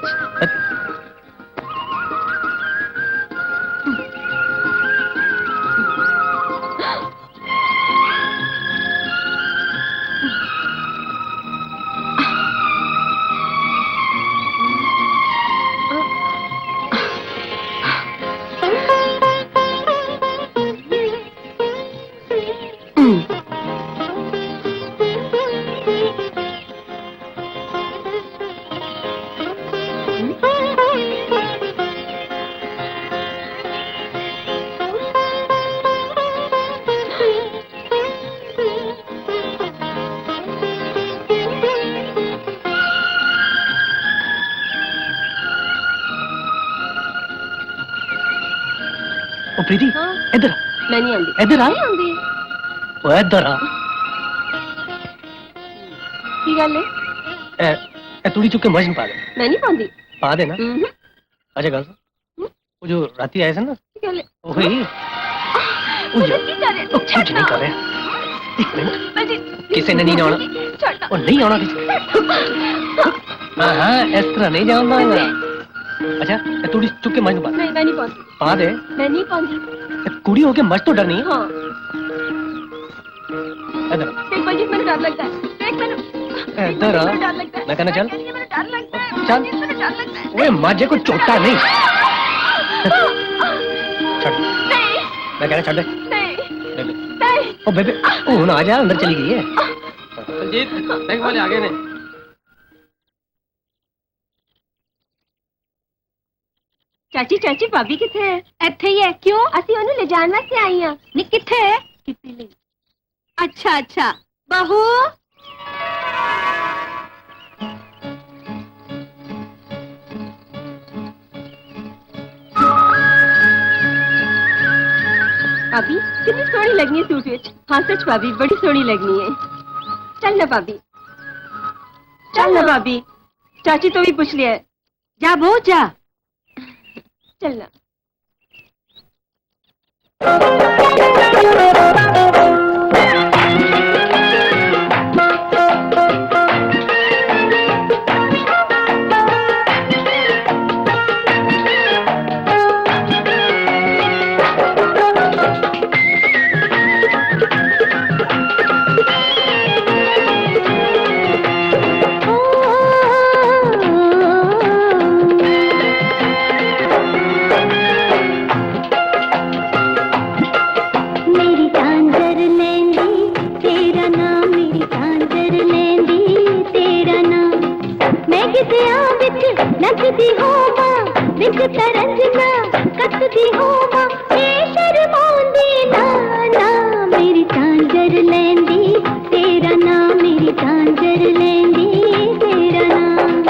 ओ प्रीति हाँ? इधर मैं नहीं आंदी इधर आ नहीं आंदी ओ इधर आ की गल है ए तूड़ी चुक के मर्ज में पा दे मैं नहीं पांदी पा दे ना हम्म, अच्छा गल सुन वो जो राती आए थे ना की गल है वही मुझे की जा रहे कुछ नहीं कर रहे एक मिनट मैं जी किसी ने नहीं आना छोड़ना और नहीं आना किसी हाँ हाँ इस तरह नहीं जाऊंगा अच्छा तूड़ी चुप के मज पा नहीं मैं नहीं पाऊंगी पा दे मैं नहीं पाऊंगी कुड़ी होके मज तो डर नहीं है हाँ इधर देख बलजीत मैंने डर लगता है देख मैंने इधर आ। मुझे डर लगता है मैं कहना चल मुझे डर लगता है चल मुझे डर लगता है ओए माजे को चोटा नहीं छोड़ नहीं मैं कह रहा छोड़ दे नहीं बेबे नहीं ओ बेबे ओ ना आ जा अंदर चली गई है ਬਲਜੀਤ ਬੈਂਕ ਵਾਲੇ ਆ ਗਏ ਨੇ ਚਾਚੀ ਚਾਚੀ ਭਾਬੀ ਕਿੱਥੇ ਹੈ ਇੱਥੇ ਹੀ ਹੈ ਕਿਉਂ ਅਸੀਂ ਉਹਨੂੰ ਲੈ ਜਾਣ ਵਾਸਤੇ ਆਈ ਹਾਂ ਨਹੀਂ ਕਿੱਥੇ ਹੈ ਕਿੱਥੇ ਲਈ ਅੱਛਾ ਅੱਛਾ ਬਹੂ भाभी कितनी सोहनी लगनी है सूट विच हाँ सच भाभी बड़ी सोहनी लगनी है चल ना भाभी चल ना भाभी चाची तो भी पूछ लिया है जा बो जा चलना नचदी होवा विच तरंजना कटदी होवा ए शर्मांदी ना ना मेरी झांझर लैंदी तेरा नाम मेरी झांझर लैंदी तेरा नाम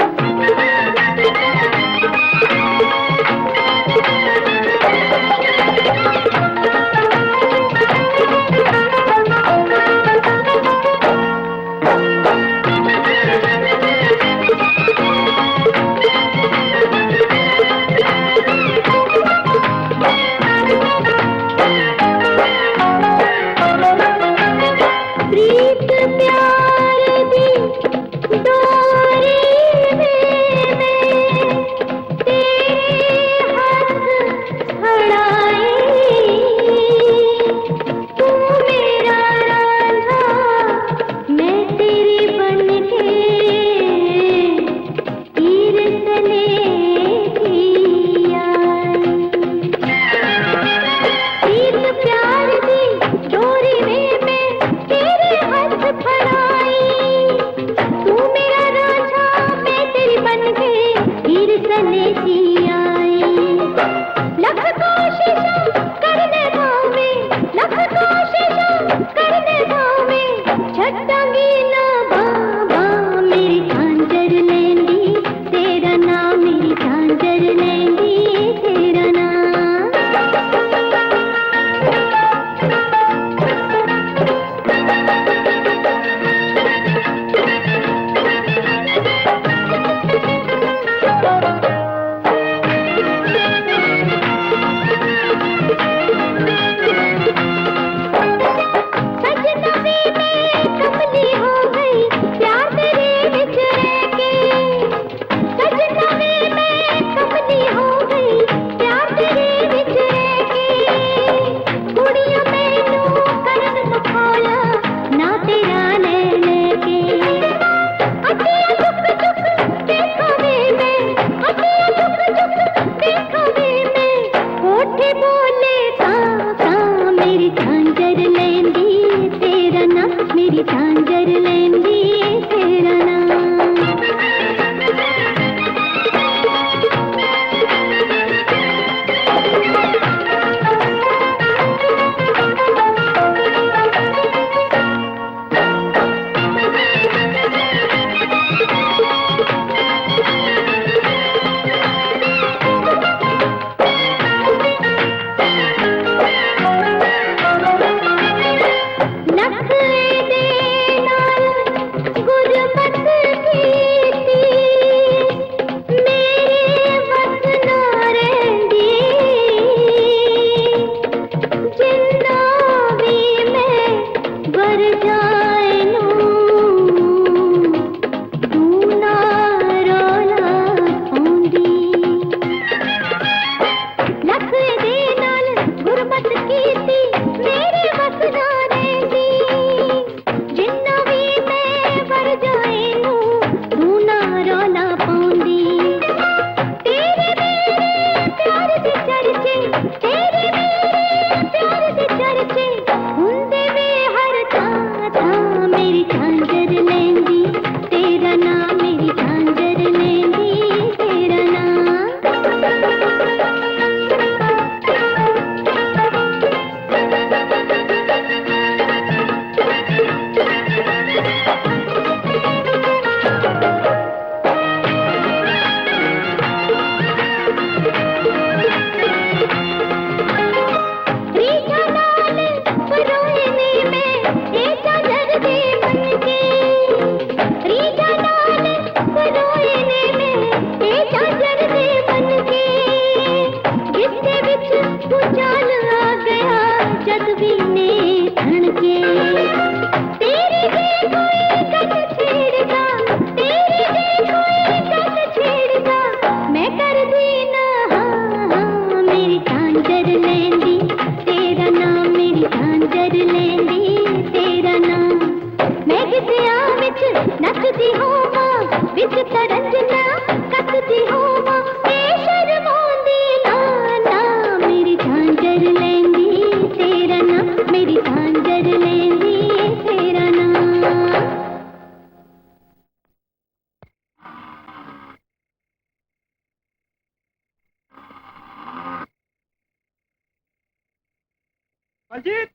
ਬਲਜੀਤ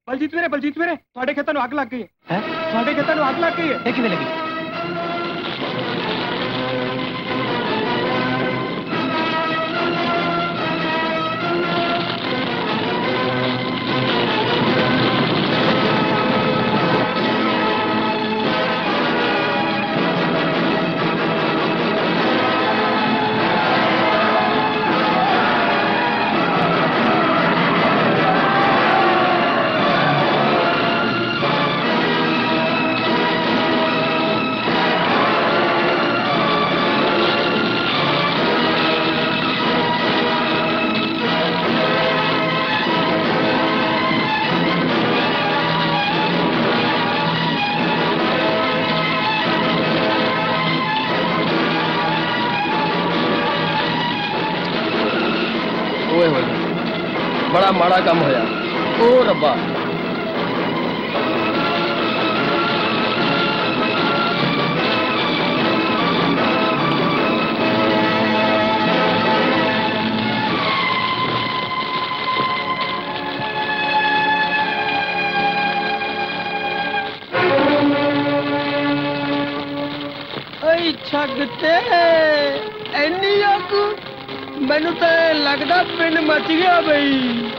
ਬਲਜੀਤ ਵੀਰੇ ਤੁਹਾਡੇ ਖੇਤਾਂ ਨੂੰ ਅੱਗ ਲੱਗ ਗਈ ਹੈ ਤੁਹਾਡੇ ਖੇਤਾਂ ਨੂੰ ਅੱਗ ਲੱਗ ਗਈ ਹੈ ਇਹ ਕਿਵੇਂ ਲੱਗੀ ਓਏ ਹੋਏ ਬੜਾ ਮਾੜਾ ਕੰਮ ਹੋਇਆ ਓ ਰੱਬਾ ਓਏ ਛੱਗ ਤੇ ਐਨੀ ਅੱਗ ਮੈਨੂੰ ਤਾਂ ਐਂ ਲੱਗਦਾ ਪਿੰਡ ਮੱਚ ਗਿਆ ਬਈ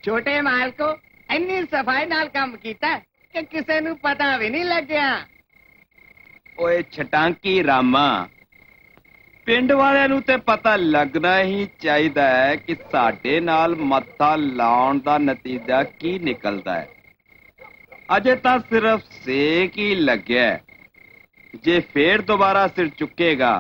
ਛੋਟੇ ਮਾਲਕੋ ਇੰਨੀ ਸਫਾਈ ਨਾਲ ਕੰਮ ਕੀਤਾ ਕਿ ਕਿਸੇ ਨੂੰ ਪਤਾ ਵੀ ਨਹੀਂ ਲੱਗਿਆ। ਓਏ ਛਟਾਂਕੀ ਰਾਮਾ ਪਿੰਡ ਵਾਲਿਆਂ ਨੂੰ ਤੇ ਪਤਾ ਲੱਗਣਾ ਹੀ ਚਾਹੀਦਾ ਹੈ ਕਿ ਸਾਡੇ ਨਾਲ ਮੱਥਾ ਲਾਉਣ ਦਾ ਨਤੀਜਾ ਕੀ ਨਿਕਲਦਾ ਹੈ। ਅਜੇ ਤਾਂ ਸਿਰਫ ਸੇਕ ਹੀ ਲੱਗਿਆ ਹੈ। ਜੇ ਫੇਰ ਦੁਬਾਰਾ ਸਿਰ ਚੁੱਕੇਗਾ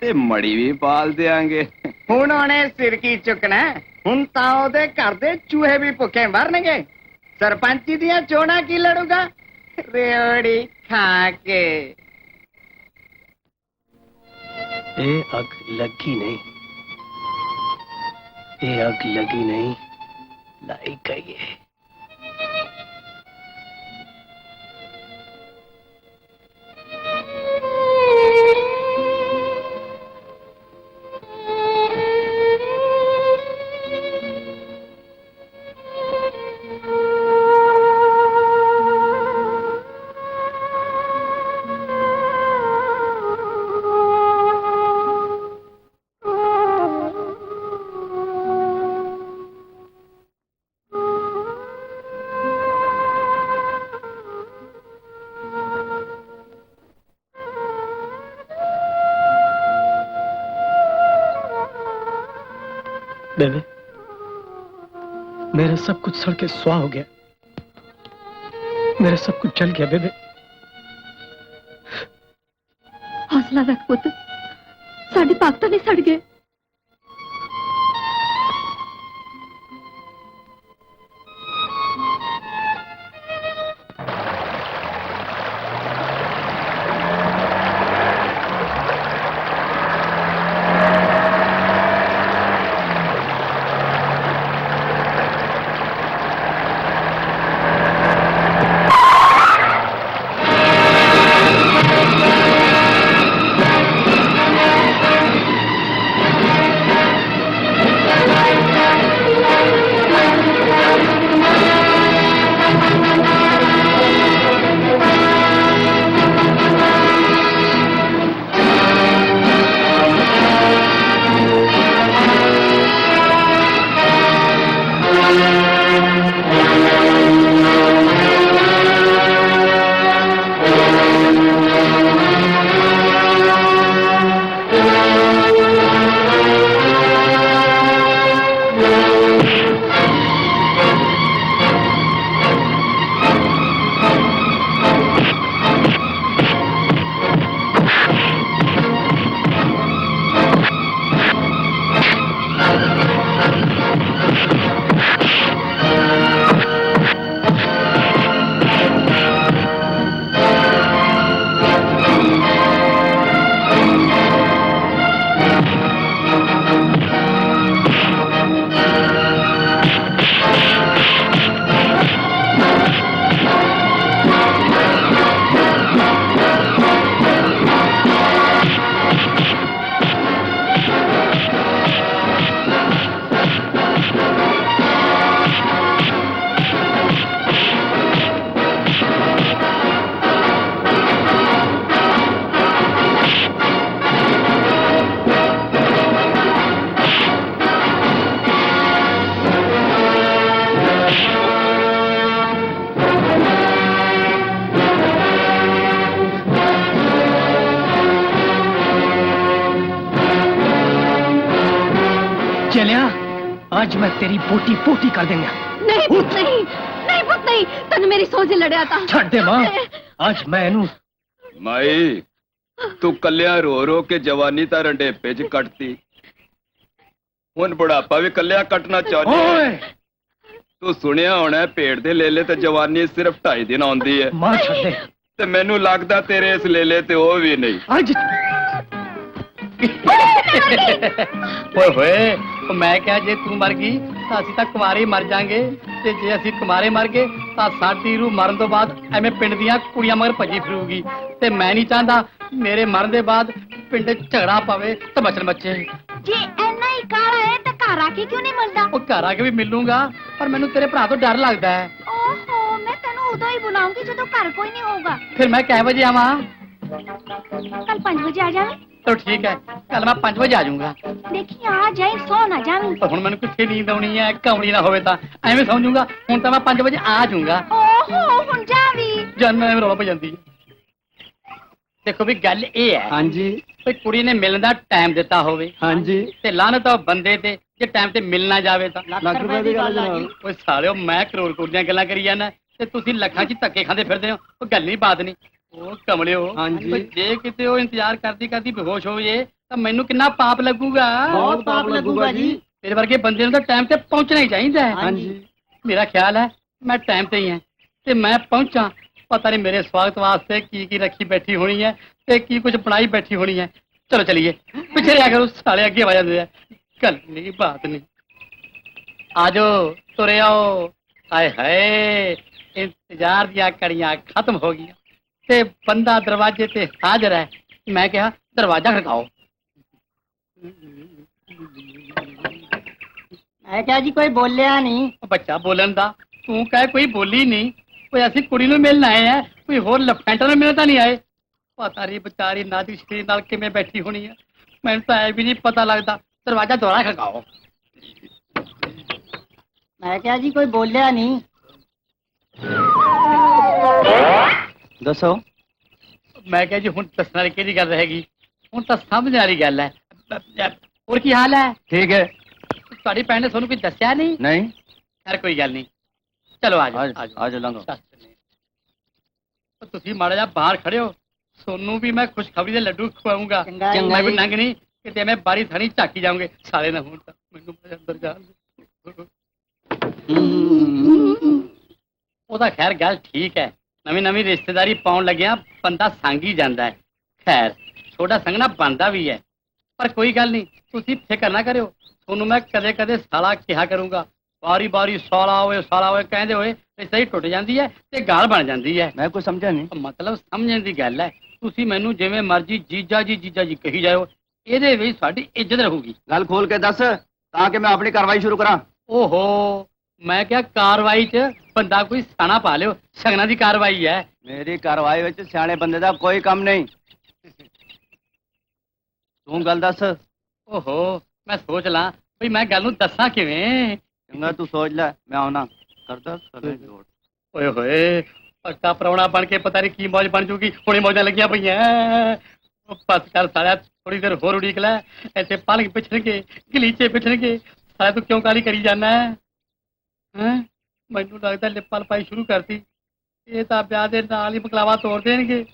ਤੇ ਮੜੀ ਵੀ ਪਾਲ ਦੇਾਂਗੇ। ਹੁਣ ਉਹਨੇ ਸਿਰ ਕੀ ਚੁੱਕਣਾ, ਹੁਣ ਤਾਂ ਉਹਦੇ ਘਰ ਦੇ ਚੂਹੇ ਵੀ ਭੁੱਖੇ ਮਰਨਗੇ। ਸਰਪੰਚੀ ਦੀਆਂ ਚੋਣਾਂ ਕੀ ਲੜੂਗਾ, ਰੇਵੜੀ ਖਾ ਕੇ। ਇਹ ਅੱਗ ਲੱਗੀ ਨਹੀਂ, ਇਹ ਅੱਗ ਲੱਗੀ ਨਹੀਂ, लाई गई है। बेबे मेरा सब कुछ सड़ के स्वाह हो गया, मेरा सब कुछ जल गया। बेबे हौसला रख पुत, साडी ताकत नहीं सड़ गए। चलिया आज मैं तेरी बोटी पोटी कर देंगे। नहीं पुत नहीं, नहीं पुत नहीं, तन मेरी सोच लड़िया था। छड़ दे मां, आज मैं इनू माई तू कलिया रो रो के जवानी ता रंडेपे च कटती, हुन बुढ़ापा भी कलिया कटना चाहनी है। तू सुनिया होना पेड़ दे लेले ते जवानी सिर्फ 2.5 दिन आउंदी है। मां छड़ दे ते मैनू लगदा तेरे इस लेले ते ओ भी नहीं। आज ਓਏ ਹੋਏ ਉਹ ਮੈਂ ਕਿਹਾ ਜੇ ਤੂੰ ਮਰ ਗਈ ਤਾਂ ਅਸੀਂ ਤਾਂ ਕੁਮਾਰੇ ਮਰ ਜਾਾਂਗੇ, ਤੇ ਜੇ ਅਸੀਂ ਕੁਮਾਰੇ ਮਰ ਗਏ ਤਾਂ ਸਾਡੀ ਰੂਹ ਮਰਨ ਤੋਂ ਬਾਅਦ ਐਵੇਂ ਪਿੰਡ ਦੀਆਂ ਕੁੜੀਆਂ ਮਗਰ ਭੱਜੀ ਫਿਰੂਗੀ, ਤੇ ਮੈਂ ਨਹੀਂ ਚਾਹੁੰਦਾ ਮੇਰੇ ਮਰਨ ਦੇ ਬਾਅਦ ਪਿੰਡ 'ਚ ਝਗੜਾ ਪਵੇ ਤੇ ਬਚਨ ਬੱਚੇ। ਜੇ ਐਨਾ ਹੀ ਕਾਲਾ ਹੈ ਤਾਂ ਘਰ ਆ ਕੇ ਕਿਉਂ ਨਹੀਂ ਮਿਲਦਾ? ਉਹ ਘਰ ਆ ਕੇ ਵੀ ਮਿਲੂੰਗਾ, ਪਰ ਮੈਨੂੰ ਤੇਰੇ ਭਰਾ ਤੋਂ ਡਰ ਲੱਗਦਾ ਹੈ। ਓਹੋ, ਮੈਂ ਤੈਨੂੰ ਉਦੋਂ ਹੀ ਬੁਲਾਉਂਗੀ ਜਦੋਂ ਘਰ ਕੋਈ ਨਹੀਂ ਹੋਊਗਾ। ਫਿਰ ਮੈਂ ਕਿੰਨੇ ਵਜੇ ਆਵਾਂ? ਕੱਲ 5 ਵਜੇ ਆ ਜਾਵੇਂ। ਚਲੋ ਠੀਕ ਹੈ, ਕੱਲ ਮੈਂ 5 ਵਜੇ ਆ ਜਾਊਂਗਾ। ਦੇਖੀ ਆ ਜਾਏ, ਸੌ ਨਾ ਜਾਵੀਂ। ਹੁਣ ਮੈਨੂੰ ਕਿੱਥੇ ਨੀਂਦ ਆਉਣੀ ਹੈ, ਕਮਲੀ ਨਾ ਹੋਵੇ ਤਾਂ ਐਵੇਂ ਸੌਂ ਜਾਊਂਗਾ। ਹੁਣ ਤਾਂ ਮੈਂ 5 ਵਜੇ ਆ ਜਾਊਂਗਾ। ਓਹੋ, ਹੁਣ ਜਾਵੀਂ। ਜਨ ਐਵੇਂ ਰੌਲਾ ਪਈ ਜਾਂਦੀ ਹੈ। ਦੇਖੋ ਵੀ ਗੱਲ ਇਹ ਹੈ ਹਾਂਜੀ ਵੀ ਕੁੜੀ ਨੇ ਮਿਲਣ ਦਾ ਟਾਈਮ ਦਿੱਤਾ ਹੋਵੇ, ਹਾਂਜੀ ਤੇ ਲਾਹਨਤ ਆ ਬੰਦੇ ਤੇ ਜੇ ਟਾਈਮ ਤੇ ਮਿਲ ਨਾ ਜਾਵੇ ਤਾਂ। ਲੱਖ ਰੁਪਏ ਦੀ ਗੱਲ ਜਨਾਬ। ਓਏ ਸਾਲਿਓ, ਮੈਂ ਕਰੋੜ ਦੀਆਂ ਗੱਲਾਂ ਕਰੀ ਜਾਂਦਾ ਤੇ ਤੁਸੀਂ ਲੱਖਾਂ 'ਚ ਧੱਕੇ ਖਾਂਦੇ ਫਿਰਦੇ ਹੋ। ਉਹ ਗੱਲ ਨਹੀਂ ਬਾਤ ਨਹੀਂ। ਉਹ ਕਮਲਿਓ, ਹਾਂਜੀ। ਓਏ ਜੇ ਕਿਤੇ ਉਹ ਇੰਤਜ਼ਾਰ ਕਰਦੀ ਕਰਦੀ ਬੇਹੋਸ਼ ਹੋ ਜੇ ਤਾਂ ਮੈਨੂੰ ਕਿੰਨਾ ਪਾਪ ਲੱਗੂਗਾ। ਬਹੁਤ ਪਾਪ ਲੱਗੂਗਾ ਜੀ। ਤੇਰੇ ਵਰਗੇ ਬੰਦੇ ਨੂੰ ਤਾਂ ਟਾਈਮ ਤੇ ਪਹੁੰਚਣਾ ਹੀ ਚਾਹੀਦਾ ਹੈ। ਹਾਂਜੀ ਮੇਰਾ ਖਿਆਲ ਹੈ ਮੈਂ ਟਾਈਮ ਤੇ ਹੀ ਹਾਂ ਤੇ ਮੈਂ ਪਹੁੰਚਾਂ। ਪਤਾ ਨਹੀਂ ਮੇਰੇ ਸਵਾਗਤ ਵਾਸਤੇ ਕੀ ਰੱਖੀ ਬੈਠੀ ਹੋਣੀ ਹੈ ਤੇ ਕੀ ਕੁਝ ਬਣਾਈ ਬੈਠੀ ਹੋਣੀ ਹੈ। ਚਲੋ ਚਲੀਏ, ਪਿੱਛੇ ਰਿਹਾ ਕਰੋ, ਸਾਲੇ ਅੱਗੇ ਆ ਜਾਂਦੇ ਆ। ਗੱਲ ਨਹੀਂ ਬਾਤ ਨਹੀਂ। ਆਜੋ ਤੁਰੇ ਆਓ। ਹਾਏ ਹਾਏ, ਇੰਤਜ਼ਾਰ ਦੀਆਂ ਕੜੀਆਂ ਖਤਮ ਹੋ ਗਈਆਂ ਤੇ ਬੰਦਾ ਦਰਵਾਜ਼ੇ ਤੇ ਹਾਜ਼ਰ ਹੈ। ਮੈਂ ਕਿਹਾ ਦਰਵਾਜ਼ਾ ਖੜਕਾਓ। ਮੈਂ ਕਿਹਾ ਜੀ ਕੋਈ ਬੋਲਿਆ ਨਹੀਂ। ਉਹ ਬੱਚਾ ਬੋਲਣ ਦਾ ਤੂੰ ਕਹੇ ਕੋਈ ਬੋਲੀ ਨਹੀਂ। ਕੋਈ ਅਸੀਂ ਕੁੜੀ ਨੂੰ ਮਿਲਣ ਆਏ ਆ, ਕੋਈ ਹੋਰ ਲਫੈਂਟਰ ਨੂੰ ਮਿਲਣ ਤਾਂ ਨਹੀਂ ਆਏ। ਪਤਾ ਨਹੀਂ ਵਿਚਾਰੀ ਨਾਜ਼ੁਕ ਸ਼ਰੀਰ ਨਾਲ ਕਿਵੇਂ ਬੈਠੀ ਹੋਣੀ ਹੈ, ਮੈਨੂੰ ਤਾਂ ਐ ਵੀ ਨਹੀਂ ਪਤਾ ਲੱਗਦਾ। ਦਰਵਾਜ਼ਾ ਦੁਬਾਰਾ ਖੜਕਾਓ। ਮੈਂ ਕਿਹਾ ਜੀ ਕੋਈ ਬੋਲਿਆ ਨਹੀਂ। दसो ਮੈਂ ਕਿਹਾ ਜੀ ਹੁਣ ਦੱਸਣ ਵਾਲੀ ਕਿਹੜੀ ਗੱਲ ਰਹੇਗੀ, ਹੁਣ ਤਾਂ ਸਮਝ ਵਾਲੀ ਗੱਲ ਹੈ। ਹੋਰ ਕੀ ਹਾਲ ਹੈ? ठीक है ਤੁਹਾਡੀ ਭੈਣ ਨੇ ਤੁਹਾਨੂੰ ਕੋਈ ਦੱਸਿਆ ਨਹੀਂ? नहीं ਖੈਰ ਕੋਈ ਗੱਲ ਨਹੀਂ, ਚਲੋ ਆ ਜਾਓ आज लंगो ਤੁਸੀਂ ਮਾੜਾ ਜਿਹਾ ਬਾਹਰ ਖੜੇ ਹੋ, ਸੋਨੂੰ ਵੀ ਮੈਂ ਖੁਸ਼ਖਬਰੀ ਦੇ ਲੱਡੂ ਖਵਾਉਂਗਾ। ਚੰਗਾ ਮੈਂ ਵੀ ਜੀ। ਨੰਗ ਨਹੀਂ ਕਿਤੇ ਮੈਂ ਬਾਰੀ ਥਣੀ ਝਾਕੀ ਜਾਉਂਗੇ। ਸਾਲੇ ਨਾ ਹੁਣ ਤਾਂ ਮੈਨੂੰ ਮੇਰੇ ਅੰਦਰ ਜਾਣ ਦਿਓ। ਉਹਦਾ ਖੈਰ ਗੱਲ ਠੀਕ ਹੈ, ਨਵੀਂ ਨਵੀਂ ਰਿਸ਼ਤੇਦਾਰੀ ਪਾਉਣ ਲੱਗਿਆ ਬੰਦਾ ਸੰਗ ਹੀ ਜਾਂਦਾ ਹੈ। ਖੈਰ ਛੋਟਾ ਸੰਗਣਾ ਬਣਦਾ ਵੀ ਹੈ, ਪਰ ਕੋਈ ਗੱਲ ਨਹੀਂ, ਤੁਸੀਂ ਫਿਕਰ ਨਾ ਕਰਿਓ। ਤੁਹਾਨੂੰ ਮੈਂ ਕਦੇ ਕਦੇ ਸਾਲਾ ਕਿਹਾ ਕਰੂੰਗਾ। ਬਾਰੀ ਬਾਰੀ ਸਾਲਾ ਹੋਏ ਕਹਿੰਦੇ ਹੋਏ ਰਿਸ਼ਤਾ ਹੀ ਟੁੱਟ ਜਾਂਦੀ ਹੈ ਤੇ ਗਾਲ ਬਣ ਜਾਂਦੀ ਹੈ। मैं कुछ समझा नहीं। ਮਤਲਬ ਸਮਝਣ ਦੀ ਗੱਲ ਹੈ। ਤੁਸੀਂ ਮੈਨੂੰ ਜਿਵੇਂ ਮਰਜ਼ੀ ਜੀਜਾ ਜੀ ਕਹੀ ਜਾਓ, ਇਹਦੇ ਵਿੱਚ ਸਾਡੀ ਇੱਜ਼ਤ ਰਹੂਗੀ। गल खोल के दस ताकि मैं अपनी कार्रवाई शुरू करा। ਓਹੋ, ਮੈਂ ਕਿਹਾ ਕਾਰਵਾਈ 'ਚ ਬੰਦਾ ਕੋਈ ਸਾਣਾ ਪਾ ਲਿਓ, ਸਗਨਾਂ ਦੀ ਕਾਰਵਾਈ ਹੈ। मेरी कार्रवाई विच सियाणे बंदे दा कोई काम नहीं। तू गल दस। ਓਹੋ, ਮੈਂ ਸੋਚ ਲਾਂ ਵੀ ਮੈਂ ਗੱਲ ਨੂੰ ਦੱਸਾਂ ਕਿਵੇਂ। चंगा तू सोच ले, मैं आना करदा करे जोड़। ਓਏ ਹੋਏ, ਪੱਕਾ ਪ੍ਰਾਹੁਣਾ ਬਣ ਕੇ ਪਤਾ ਨਹੀਂ ਕੀ ਮੌਜ ਬਣ ਜੂਗੀ। ਹੁਣੇ ਮੌਜਾਂ ਲੱਗੀਆਂ ਪਈਆਂ। ਉਹ ਬਸ ਕਰ ਸਾਲਿਆ, ਥੋੜੀ ਦੇਰ ਹੋਰ ਉਡੀਕ ਲੈ। ਇੱਥੇ ਪਲੰਗ ਪਿਛਣਗੇ, ਗਲੀਚੇ ਪਿਛਣਗੇ। ਸਾਲਿਆ ਤੂੰ ਕਿਉਂ ਕਾਲੀ ਕਰੀ ਜਾਂਦਾ ਹੈ? ਮੈਨੂੰ ਲੱਗਦਾ ਲਿਪਾਂ ਲਪਾਈ ਸ਼ੁਰੂ ਕਰਤੀ। ਇਹ ਤਾਂ ਵਿਆਹ ਦੇ ਨਾਲ ਹੀ ਬਕਲਾਵਾ ਤੋੜ ਦੇਣਗੇ।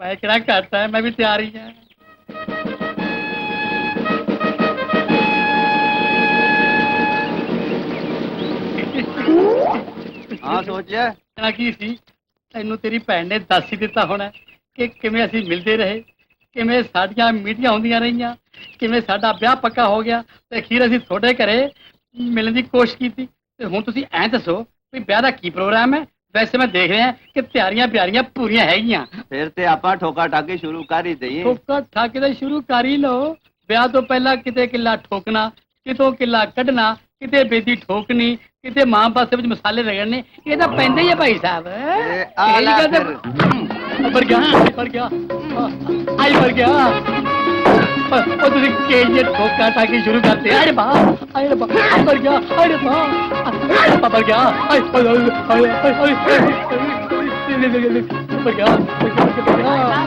ਮੈਂ ਕਿਹੜਾ ਘੱਟ ਹੈ, ਮੈਂ ਵੀ ਤਿਆਰ ਹੀ ਹਾਂ। हाँ सोच ले। ਕਹਿਣਾ ਕੀ ਸੀ, ਤੈਨੂੰ ਤੇਰੀ ਭੈਣ ਨੇ ਦੱਸ ਹੀ ਦਿੱਤਾ ਹੋਣਾ ਕਿ ਕਿਵੇਂ ਅਸੀਂ ਮਿਲਦੇ ਰਹੇ, ਕਿਵੇਂ ਸਾਡੀਆਂ ਮੀਟਿੰਗਾਂ ਹੁੰਦੀਆਂ ਰਹੀਆਂ, ਕਿਵੇਂ ਸਾਡਾ ਵਿਆਹ ਪੱਕਾ ਹੋ ਗਿਆ ਤੇ ਅਖੀਰ ਅਸੀਂ ਤੁਹਾਡੇ ਘਰੇ ਮਿਲਣ ਦੀ ਕੋਸ਼ਿਸ਼ ਕੀਤੀ। ਤੇ ਹੁਣ ਤੁਸੀਂ ਐਂ ਦੱਸੋ ਵੀ ਵਿਆਹ ਦਾ ਕੀ ਪ੍ਰੋਗਰਾਮ ਹੈ? ਵੈਸੇ ਮੈਂ ਦੇਖ ਰਿਹਾ ਕਿ ਤਿਆਰੀਆਂ ਬਿਆਰੀਆਂ ਪੂਰੀਆਂ ਹੈਗੀਆਂ। फिर ते आपा ठोका टाकी शुरू कर ही दईए। ਠੋਕਾ ਠਾਕੇ ਦਾ ਸ਼ੁਰੂ ਕਰ ਹੀ ਲਓ। ਵਿਆਹ ਤੋਂ ਪਹਿਲਾਂ ਕਿਤੇ ਕਿੱਲਾ ਠੋਕਣਾ, ਕਿਤੋਂ ਕਿੱਲਾ ਕੱਢਣਾ, ਕਿਤੇ ਬੇਦੀ ਠੋਕਣੀ, ਕਿਤੇ ਮਾਂ ਪਾਸੇ ਵਿੱਚ ਮਸਾਲੇ ਰਗੜਨੇ, ਇਹ ਤਾਂ ਪੈਂਦਾ ਹੀ ਹੈ ਭਾਈ ਸਾਹਿਬ। आ ले फिर। ਪਰ ਗਿਆ ਆਈ ਪਰ ਗਿਆ। ਉਹ ਤੁਸੀਂ ਕਿਹੜੇ ਠੋਕਾ ਠਾਕੀ ਸ਼ੁਰੂ ਕਰਤੇ? ਅਰੇ ਬਾ ਪਰ ਗਿਆ, ਅਰੇ ਬਾ ਪਰ ਗਿਆ,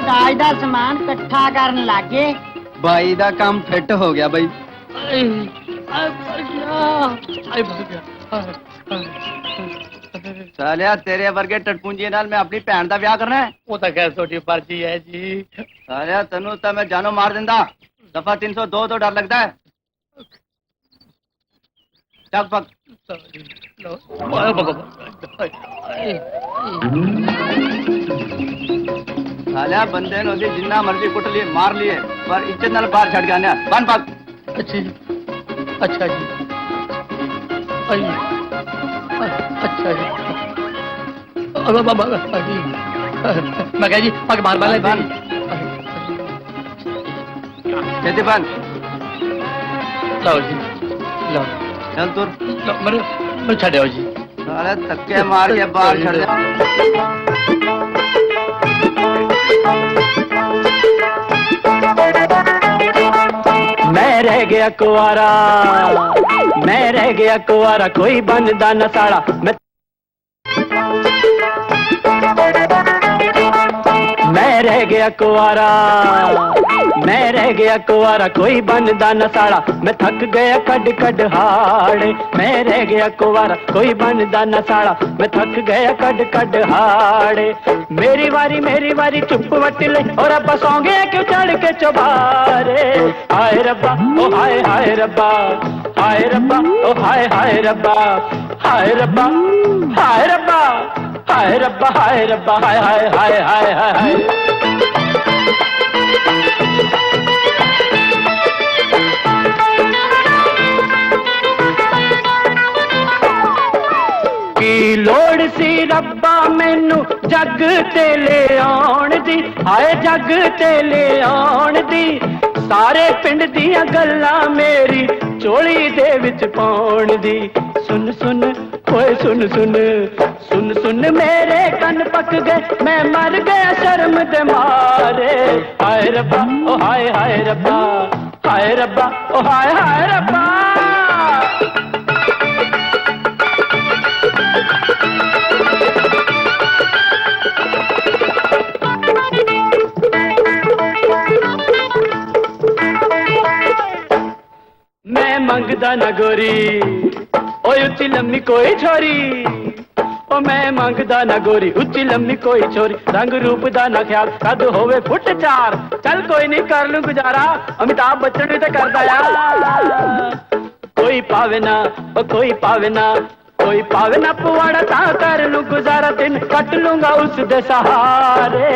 ਦਾਜ ਦਾ ਸਮਾਨ ਇਕੱਠਾ ਕਰਨ ਲੱਗੇ। भाई दा काम फिट हो गया भाई। मर गया आए मर गया सालिया तेरे वर्गे टटपुंजी नाल मैं अपनी भैन दा ब्याह करना है। वो तो खैर छोटी मर्जी है जी। सालिया तैनू तो मैं जानो मार दिंदा। दफा 302 तो डर लगता है। चक पक सालिया बंदे नु जिन्ना मर्जी कुट लिए मार लिए पर इज्जत नाल बाहर छड़ गया बन पक। अच्छा जी अच्छा जी अच्छा जी मैं कह जी पग मार मार बन जल्दी बन लो जी लो चल तुर लो मैं छड़े जी साले धक्के मार के बाहर छड़ जा। मैं रह गया कुआरा मैं रह गया कुआरा कोई बनदा न साड़ा मैं रह गया कुआरा मैं रह गया कुआरा कोई बनदा न साड़ा मैं थक गया कड कड हाड़े मैं रह गया कुआरा कोई बनदा न साड़ा मैं थक गया कड कड हाड़े मेरी वारी चुप वट ले और अब सौ गया क्यों चढ़ के चौबारे हाय रब्बा ओ हाय हाय रब्बा हाय रब्बा ओ हाय हाय रब्बा हाय रब्बा हाय रब्बा हाय रब्बा हाय रब्बा हाय हाय हाय हाय हाय हाय की लोड़ सी रब्बा मैनू जग ते ले आउण दी हाय जग ते ले आउण दी सारे पिंड दियां गल्लां मेरी चोली दे विच पाउण दी सुन सुन ओए सुन सुन सुन सुन मेरे कन पक गए मैं मर गया शर्म दे मारे हाय रब्बा ओ हाय हाय रब्बा हाय रब्बा ओ हाय हाय रब्बा मैं मंगदा ना गोरी ओए उच्ची लम्मी कोई छोरी ओ मैं मंगदा ना गोरी उच्ची लम्मी कोई छोरी रंग रूप दा ना ख्याल कद होवे फुट 4 चल कोई नहीं कर लूं गुजारा अमिताभ बच्चन भी तो करदा यार कोई पावे ना ओ कोई पावे ना पुआड़ा ता कर लूं गुजारा दिन कट लूंगा उस दे सहारे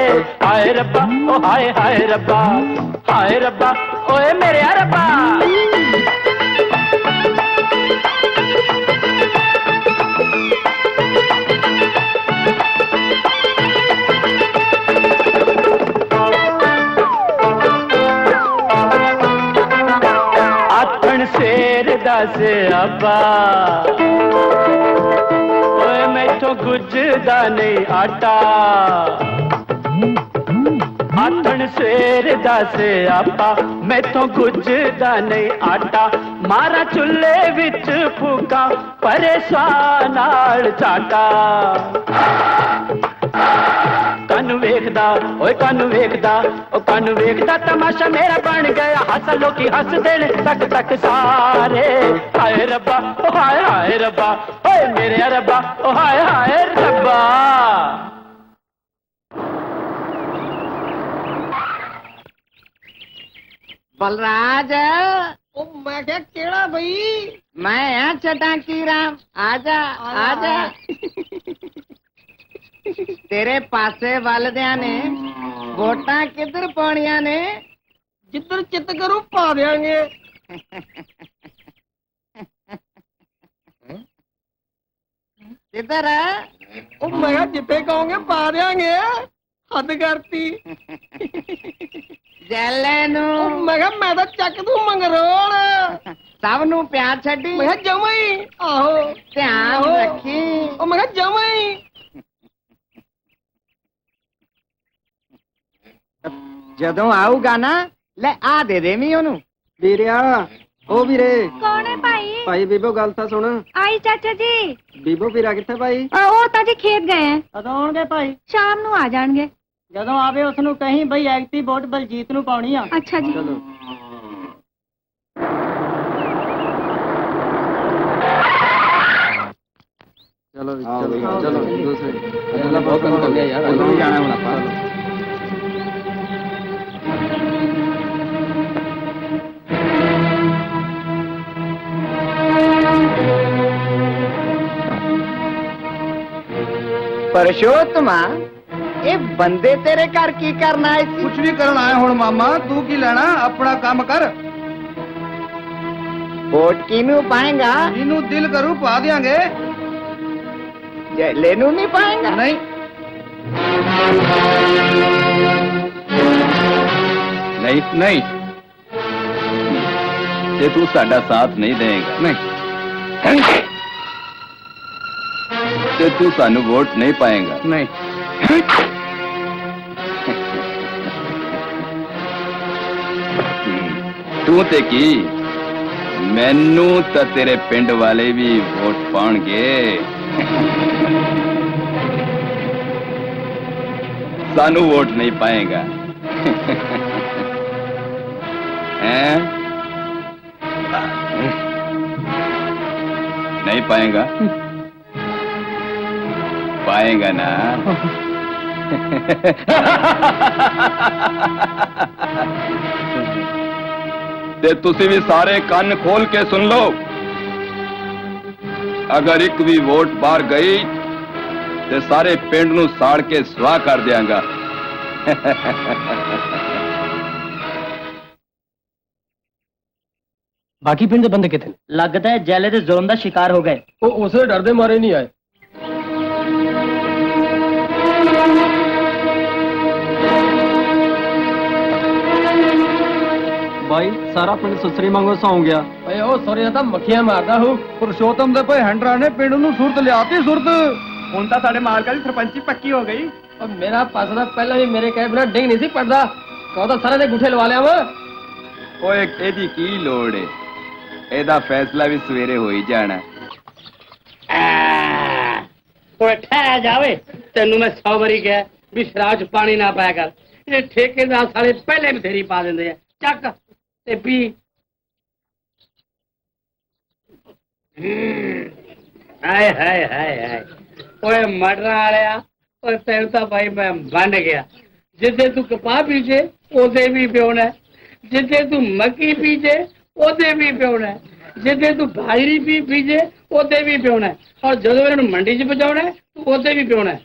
हाय रब्बा ओ हाय हाय रब्बा ओए मेरे रब्बा शेर दस अब्बा ओए मैथों गुजदा नहीं आटा आथण शेर दस अब्बा मैथों गुजदा नहीं आटा मारा चुल्हे विच फूका परेशान नाल चाटा कानू वेखदा ओए कानू वेखदा तमाशा मेरा बन गया हस लोकी हस देने तक तक सारे हाय रब्बा ओ हाय हाय रब्बा ओए मेरे रब्बा ओ हाय हाय रब्बा बलराज ओ मैं क्या केड़ा भाई मैं यहाँ चटाकी राम आजा आजा तेरे पासे वालदिया ने वोटा किधर पानिया ने जिधर चित करो पा देंगे किधर है ओ मैं जिते कहोगे पा देंगे हद करती जैले नु मैं तो चक दू मंगरोल सब नु प्यार छड्डी मैं जमई आहो ध्यान रखी ओ मैं जमई ਜਦੋਂ ਆਊਗਾ ਨਾ ਲੈ ਆ ਦੇ ਦੇਵੀਂ ਉਹਨੂੰ ਵੀਰਿਆ ਉਹ ਵੀਰੇ कौन है भाई ਭਾਈ ਬੀਬੋ ਗੱਲ ਤਾਂ ਸੁਣ आई चाचा जी ਬੀਬੋ ਵੀਰਾ ਕਿੱਥੇ ਭਾਈ वो ताजी खेत गए हैं ਕਦੋਂ ਆਉਣਗੇ ਭਾਈ शाम नु आ जाएंगे ਜਦੋਂ ਆਵੇ ਉਸ ਨੂੰ ਕਹੀਂ ਬਈ ਐਕਟੀ ਵੋਟ ਬਲਜੀਤ ਨੂੰ ਪਾਉਣੀ ਆ अच्छा जी ਚਲੋ ਚਲੋ ਦੂਸਰੇ ਬਹੁਤ ਕੰਮ ਕਰ ਲਿਆ ਯਾਰ ਉਧਰ ਵੀ ਜਾਣਾ ਹੁਣ ਆਪਾਂ ਪਰਸ਼ੋਤਮਾ ਇਹ ਬੰਦੇ ਤੇਰੇ ਘਰ ਕੀ ਕਰਨ ਆਏ ਸੀ? ਕੁਛ ਨਹੀਂ ਕਰਨ ਆਇਆ ਹੁਣ ਮਾਮਾ, ਤੂੰ ਕੀ ਲੈਣਾ, ਆਪਣਾ ਕੰਮ ਕਰ। ਵੋਟ ਕਿਹਨੂੰ ਪਾਏਗਾ? ਜਿਹਨੂੰ ਦਿਲ ਕਰੂ ਪਾ ਦਿਆਂਗੇ। ਜੈਲੇ ਨੂੰ ਨਹੀਂ ਪਾਏਗਾ? ਨਹੀਂ ਨਹੀਂ ਨਹੀਂ, ਜੇ ਤੂੰ ਸਾਡਾ ਸਾਥ ਨਹੀਂ ਦੇਗਾ, ਨਹੀਂ ਤੇ ਤੂੰ ਸਾਨੂੰ ਵੋਟ ਨਹੀਂ ਪਾਏਗਾ। ਨਹੀਂ ਤੂੰ ਤੇ ਕੀ, ਮੈਨੂੰ ਤਾਂ ਤੇਰੇ ਪਿੰਡ ਵਾਲੇ ਵੀ ਵੋਟ ਪਾਉਣਗੇ। ਸਾਨੂੰ ਵੋਟ ਨਹੀਂ ਪਾਏਗਾ हैं? नहीं पाएगा? पाएगा ना? ते तुसी भी सारे कान खोल के सुन लो, अगर एक भी वोट बाहर गई ते सारे पिंड नूं साड़ के सुआह कर दियांगा। बाकी पिंड दे बंदे कितने? लगता है जैले दे जुल्म दा शिकार हो गए। वो उसे डर दे मारे नहीं आए। भाई सारा पिंड सुसरी मांगो सौ गया। ਓਏ ਉਹ ਸੋਰੇ ਦਾ ਮੱਖੀਆਂ ਮਾਰਦਾ ਹੋ। पुरुषोत्तम दे भाई हैंडरा ने पिंड नूं सुरत लियाती सुरत। ਹੁਣ ਤਾਂ ਸਾਡੇ ਮਾਲਕਾਂ ਦੀ ਸਰਪੰਚੀ ਪੱਕੀ ਹੋ ਗਈ। और मेरा पासदा पहले भी मेरे कहे बिना डिंग नहीं सी पड़ता। कहो तो सारे दे गुठे लवा लिया वा। ओए एदी की लोड़ है, एदा फैसला भी सवेरे हो ही जाना। ਓਏ ਠਹਿ ਜਾਵੇ, ਤੈਨੂੰ ਮੈਂ 100 ਵਾਰੀ ਕਿਹਾ ਵੀ ਸ਼ਰਾਬ 'ਚ ਪਾਣੀ ਨਾ ਪਾਇਆ ਕਰ। ਇਹ ਠੇਕੇਦਾਰ ਸਾਲੇ ਪਹਿਲੇ ਬਥੇਰੀ ਪਾ ਦਿੰਦੇ ਆ। ਚੱਕ ਤੇ ਪੀ। ਹਾਏ ਹਾਏ ਹਾਏ ਹਾਏ, ਓਏ ਮਟਰਾਂ ਵਾਲਿਆ, ਓਏ ਤੈਨੂੰ ਤਾਂ ਭਾਈ ਮੈਂ ਵੰਡ ਗਿਆ। ਜਿੱਦੇ ਤੂੰ ਕਪਾਹ ਪੀਜੇ ਉਹਦੇ ਵੀ ਪਿਉਣਾ, ਜਿੱਦੇ ਤੂੰ ਮੱਕੀ ਪੀਜੇ ਉਹਦੇ ਵੀ ਪਿਉਣਾ, ਜਿੱਦੇ ਤੂੰ ਬਾਜਰੀ ਪੀਜੇ ਉਹਦੇ ਵੀ ਪਿਉਣਾ, ਔਰ ਜਦੋਂ ਇਹਨਾਂ ਨੂੰ ਮੰਡੀ 'ਚ ਪਹੁੰਚਾਉਣਾ ਤੂੰ ਉਹਦੇ ਵੀ ਪਿਉਣਾ।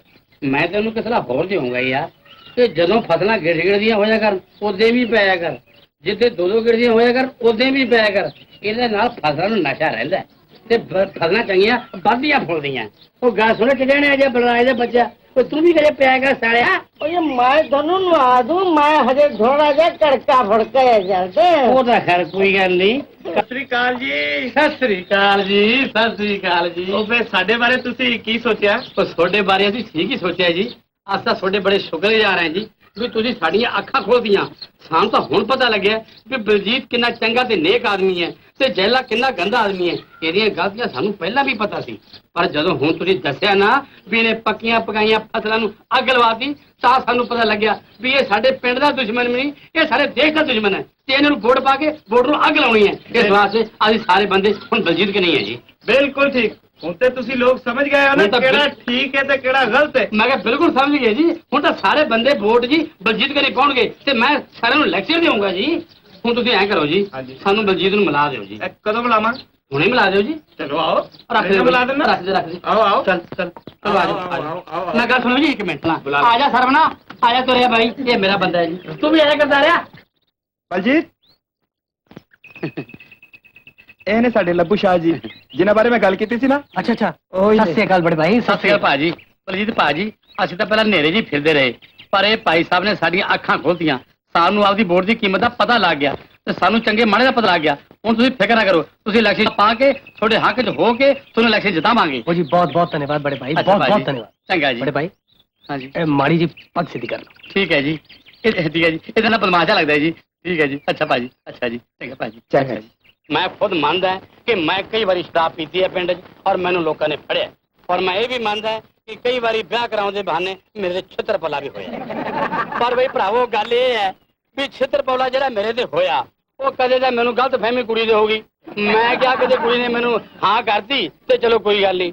ਮੈਂ ਤੈਨੂੰ ਕਿਸਲਾ ਹੋਰ ਦੇਵਾਂਗਾ ਯਾਰ, ਕਿ ਜਦੋਂ ਫਸਲਾਂ ਗਿੜ-ਗਿੜਦੀਆਂ ਹੋਇਆ ਕਰ ਉਹਦੇ ਵੀ ਪਾਇਆ ਕਰ, ਜਿੱਦੇ ਦੋ ਗਿੜਦੀਆਂ ਹੋਇਆ ਕਰ ਉਹਦੇ ਵੀ ਪਾਇਆ ਕਰ। ਇਹਦੇ ਨਾਲ ਫਸਲਾਂ ਨੂੰ ਨਸ਼ਾ ਰਹਿੰਦਾ ਤੇ ਫਸਲਾਂ ਚੰਗੀਆਂ ਵੱਧਦੀਆਂ ਫੁੱਲਦੀਆਂ। ਉਹ ਗੱਲ ਸੁਣ ਕਿ ਜਾਣੇ ਅਜੇ ਬਲਰਾਜ ਦਾ ਬੱਚਾ, ਉਹ ਤੂੰ ਵੀ ਕਦੇ ਪਿਆ ਕਰ ਸਾਲਿਆ। ਓਏ ਮੈਂ ਤੁਹਾਨੂੰ ਨਵਾ ਦੂੰ, ਮੈਂ ਹਜੇ ਥੋੜਾ ਜਿਹਾ ਕੜਕਾ ਫੜਕਿਆ ਜਾਂਦੇ। ਉਹ ਤਾਂ ਖੈਰ ਕੋਈ ਗੱਲ ਨਹੀਂ। ਸਤਿ ਸ੍ਰੀ ਅਕਾਲ ਜੀ। ਸਤਿ ਸ੍ਰੀ ਅਕਾਲ ਜੀ। ਸਤਿ ਸ੍ਰੀ ਅਕਾਲ ਜੀ। ਉਹ ਫੇ ਸਾਡੇ ਬਾਰੇ ਤੁਸੀਂ ਕੀ ਸੋਚਿਆ? ਉਹ ਤੁਹਾਡੇ ਬਾਰੇ ਅਸੀਂ ਠੀਕ ਹੀ ਸੋਚਿਆ ਜੀ। ਅਸੀਂ ਤਾਂ ਤੁਹਾਡੇ ਬੜੇ ਸ਼ੁਕਰਗੁਜ਼ਾਰ ਹਾਂ ਜੀ ਵੀ ਤੁਸੀਂ ਸਾਡੀਆਂ ਅੱਖਾਂ ਖੋਲ੍ਹਦੀਆਂ। ਸਾਨੂੰ ਤਾਂ ਹੁਣ ਪਤਾ ਲੱਗਿਆ ਵੀ ਬਲਜੀਤ ਕਿੰਨਾ ਚੰਗਾ ਤੇ ਨੇਕ ਆਦਮੀ ਹੈ ਤੇ ਜੈਲਾ ਕਿੰਨਾ ਗੰਦਾ ਆਦਮੀ ਹੈ। ਇਹਦੀਆਂ ਗਲਤੀਆਂ ਸਾਨੂੰ ਪਹਿਲਾਂ ਵੀ ਪਤਾ ਸੀ, ਪਰ ਜਦੋਂ ਹੁਣ ਤੁਸੀਂ ਦੱਸਿਆ ਨਾ ਵੀ ਇਹਨੇ ਪੱਕੀਆਂ ਪਕਾਈਆਂ ਫਸਲਾਂ ਨੂੰ ਅੱਗ ਲਵਾਤੀ, ਤਾਂ ਸਾਨੂੰ ਪਤਾ ਲੱਗਿਆ ਵੀ ਇਹ ਸਾਡੇ ਪਿੰਡ ਦਾ ਦੁਸ਼ਮਣ ਨਹੀਂ, ਇਹ ਸਾਰੇ ਦੇਸ਼ ਦਾ ਦੁਸ਼ਮਣ ਹੈ ਤੇ ਇਹਨਾਂ ਨੂੰ ਵੋਟ ਪਾ ਕੇ ਵੋਟ ਨੂੰ ਅੱਗ ਲਾਉਣੀ ਹੈ। ਇਸ ਵਾਸਤੇ ਅਸੀਂ ਸਾਰੇ ਬੰਦੇ ਹੁਣ ਬਲਜੀਤ ਕੇ ਨਹੀਂ ਹੈ ਜੀ। ਬਿਲਕੁਲ ਠੀਕ। ਹੁਣ ਤੇ ਤੁਸੀਂ ਲੋਕ ਸਮਝ ਗਏ ਹੋ ਨਾ ਕਿਹੜਾ ਠੀਕ ਹੈ ਤੇ ਕਿਹੜਾ ਗਲਤ ਹੈ। ਮੈਂ ਕਿਹਾ ਬਿਲਕੁਲ ਸਮਝ ਗਏ ਜੀ। ਹੁਣ ਤਾਂ ਸਾਰੇ ਬੰਦੇ ਵੋਟ ਜੀ ਬਲਜੀਤ ਕੇ ਨਹੀਂ ਪਾਉਣਗੇ ਤੇ ਮੈਂ ਸਾਰਿਆਂ ਨੂੰ ਲੈਕਚਰ ਦੇਵਾਂਗਾ ਜੀ। ਹੁਣ ਤੁਸੀਂ ਐਂ ਕਰੋ ਜੀ, ਸਾਨੂੰ ਬਲਜੀਤ ਨੂੰ ਮਿਲਾ ਦਿਓ ਜੀ। ਕਦੋਂ ਮਿਲਾਵਾਂ? ਹੁਣੇ ਮਿਲਾ ਦਿਓ ਜੀ। ਚਲੋ ਆਓ, ਰੱਖ ਦਿਓ, ਮਿਲਾ ਦੇਣਾ। ਰੱਖ ਦੇ। ਆਓ ਆਓ, ਚੱਲ ਚੱਲ ਚਲੋ ਆ ਜਾਓ। ਮੈਂ ਗੱਲ ਸੁਣੋ ਜੀ, ਇੱਕ ਮਿੰਟ ਨਾ ਆ ਜਾ ਸਰਵਣਾ, ਆ ਜਾ ਤੁਰਿਆ ਬਾਈ, ਇਹ ਮੇਰਾ ਬੰਦਾ ਹੈ ਜੀ। ਤੂੰ ਵੀ ਐਂ ਕਰਦਾ ਰਿਹਾ। ਬਲਜੀਤ ਇਹ ਨੇ ਸਾਡੇ ਲੱਭੂ ਸ਼ਾਹ ਜੀ, ਜਿਨ੍ਹਾਂ ਬਾਰੇ ਮੈਂ ਗੱਲ ਕੀਤੀ ਸੀ ਨਾ। अच्छा अच्छा सत श्री अकाल बड़े भाई। ਸਤਿ ਸ਼੍ਰੀ ਅਕਾਲ ਭਾਜੀ। ਬਲਜੀਤ ਭਾਜੀ, ਅਸੀਂ ਤਾਂ ਪਹਿਲਾਂ ਹਨੇਰੇ ਜੀ ਫਿਰਦੇ ਰਹੇ, ਪਰ ਇਹ ਭਾਈ ਸਾਹਿਬ ਨੇ ਸਾਡੀਆਂ ਅੱਖਾਂ ਖੋਲ੍ਹਤੀਆਂ। ਸਾਨੂੰ ਆਪਦੀ ਵੋਟ ਦੀ ਕੀਮਤ ਦਾ ਪਤਾ ਲੱਗ ਗਿਆ ਤੇ ਸਾਨੂੰ ਚੰਗੇ ਮਾੜੇ ਦਾ ਪਤਾ ਲੱਗ ਗਿਆ। ਹੁਣ ਤੁਸੀਂ ਫਿਕਰ ਨਾ ਕਰੋ, ਤੁਸੀਂ ਇਲੈਕਸ਼ਨ ਪਾ ਕੇ ਤੁਹਾਡੇ ਹੱਕ 'ਚ ਹੋ ਕੇ ਤੁਹਾਨੂੰ ਇਲੈਕਸ਼ਨ ਜਿਤਾਵਾਂਗੇ। ओ जी बहुत बहुत धन्यवाद बड़े भाई, अच्छा बहुत भाई बहुत जी। धन्यवाद। ਚੰਗਾ ਜੀ। बड़े भाई ਹਾਂਜੀ माड़ी जी पग सीधी कर लो। ਠੀਕ ਹੈ ਜੀ। ਠੀਕ ਹੈ ਜੀ। ਇਹਦੇ ਨਾਲ ਬਦਮਾਸ਼ਾ ਲੱਗਦਾ ਹੈ ਜੀ। ਠੀਕ ਹੈ ਜੀ। ਅੱਛਾ ਭਾਜੀ। ਅੱਛਾ ਜੀ। ਚੰਗਾ ਭਾਜੀ। ਚੰਗਾ ਜੀ। ਮੈਂ ਖੁਦ ਮੰਨਦਾ ਕਿ ਮੈਂ ਕਈ ਵਾਰੀ ਸ਼ਰਾਬ ਪੀਤੀ ਹੈ ਪਿੰਡ 'ਚ ਔਰ ਮੈਨੂੰ ਲੋਕਾਂ ਨੇ ਫੜਿਆ, ਔਰ ਮੈਂ ਇਹ ਵੀ ਮੰਨਦਾ ਕਿ ਕਈ ਵਾਰੀ ਵਿਆਹ ਕਰਾਉਣ ਦੇ ਬਹਾਨੇ ਮੇਰੇ ਤੇ ਛਿੱਤਰਪਲਾ ਵੀ ਹੋਇਆ। ਪਰ ਬਈ ਭਰਾਵੋ, ਗੱਲ ਇਹ ਹੈ ਵੀ ਛਿੱਤਰਪਲਾ ਜਿਹੜਾ ਮੇਰੇ ਤੇ ਹੋਇਆ ਉਹ ਕਦੇ ਤਾਂ ਮੈਨੂੰ ਗਲਤ ਫਹਿਮੀ ਕੁੜੀ ਦੇ ਹੋ ਗਈ। ਮੈਂ ਕਿਹਾ ਕਿਤੇ ਕੁੜੀ ਨੇ ਮੈਨੂੰ ਹਾਂ ਕਰਤੀ ਤੇ ਚਲੋ ਕੋਈ ਗੱਲ ਨਹੀਂ,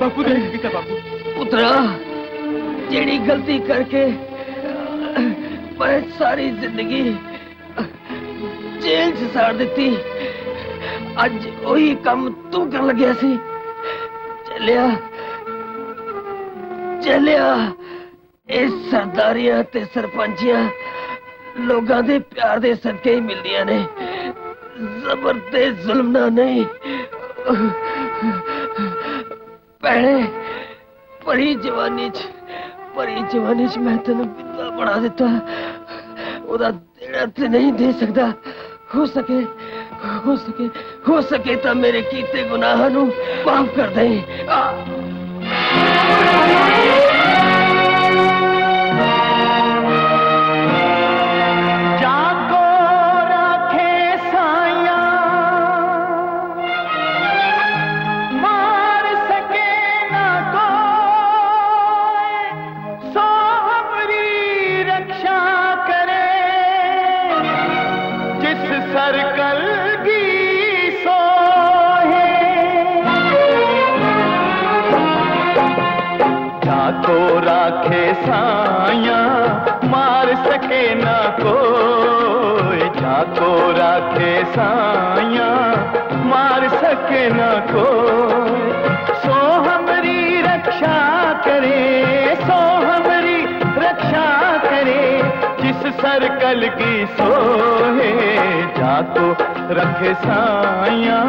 बापू ने किया बापू पुत्रा जेड़ी गलती करके मैं सारी जिंदगी जेल च साड़ दी अज वही काम तू कर लग्या सी चलिया चलिया इस सरदारियां ते सरपंचियां लोगां दे प्यार दे सदके ही मिलदियां ने जबर ते जुल्म ना नहीं भैणे परी जवानी च मैं तेन बिल्ला बना दिता ओदा देना ते नहीं दे सकता हो सके तो मेरे कीते गुनाह नू माफ कर दे जाको राखे साया मार सके ना कोई सो हमारी रक्षा करे जिस सर्कल की सोहे जाको राखे साया मार सके ना कोई जाको राखे साया मार सके ना कोई सो हमारी रक्षा करे सो हमारी रक्षा करे जिस सर्कल की सोहे जाको रखे साया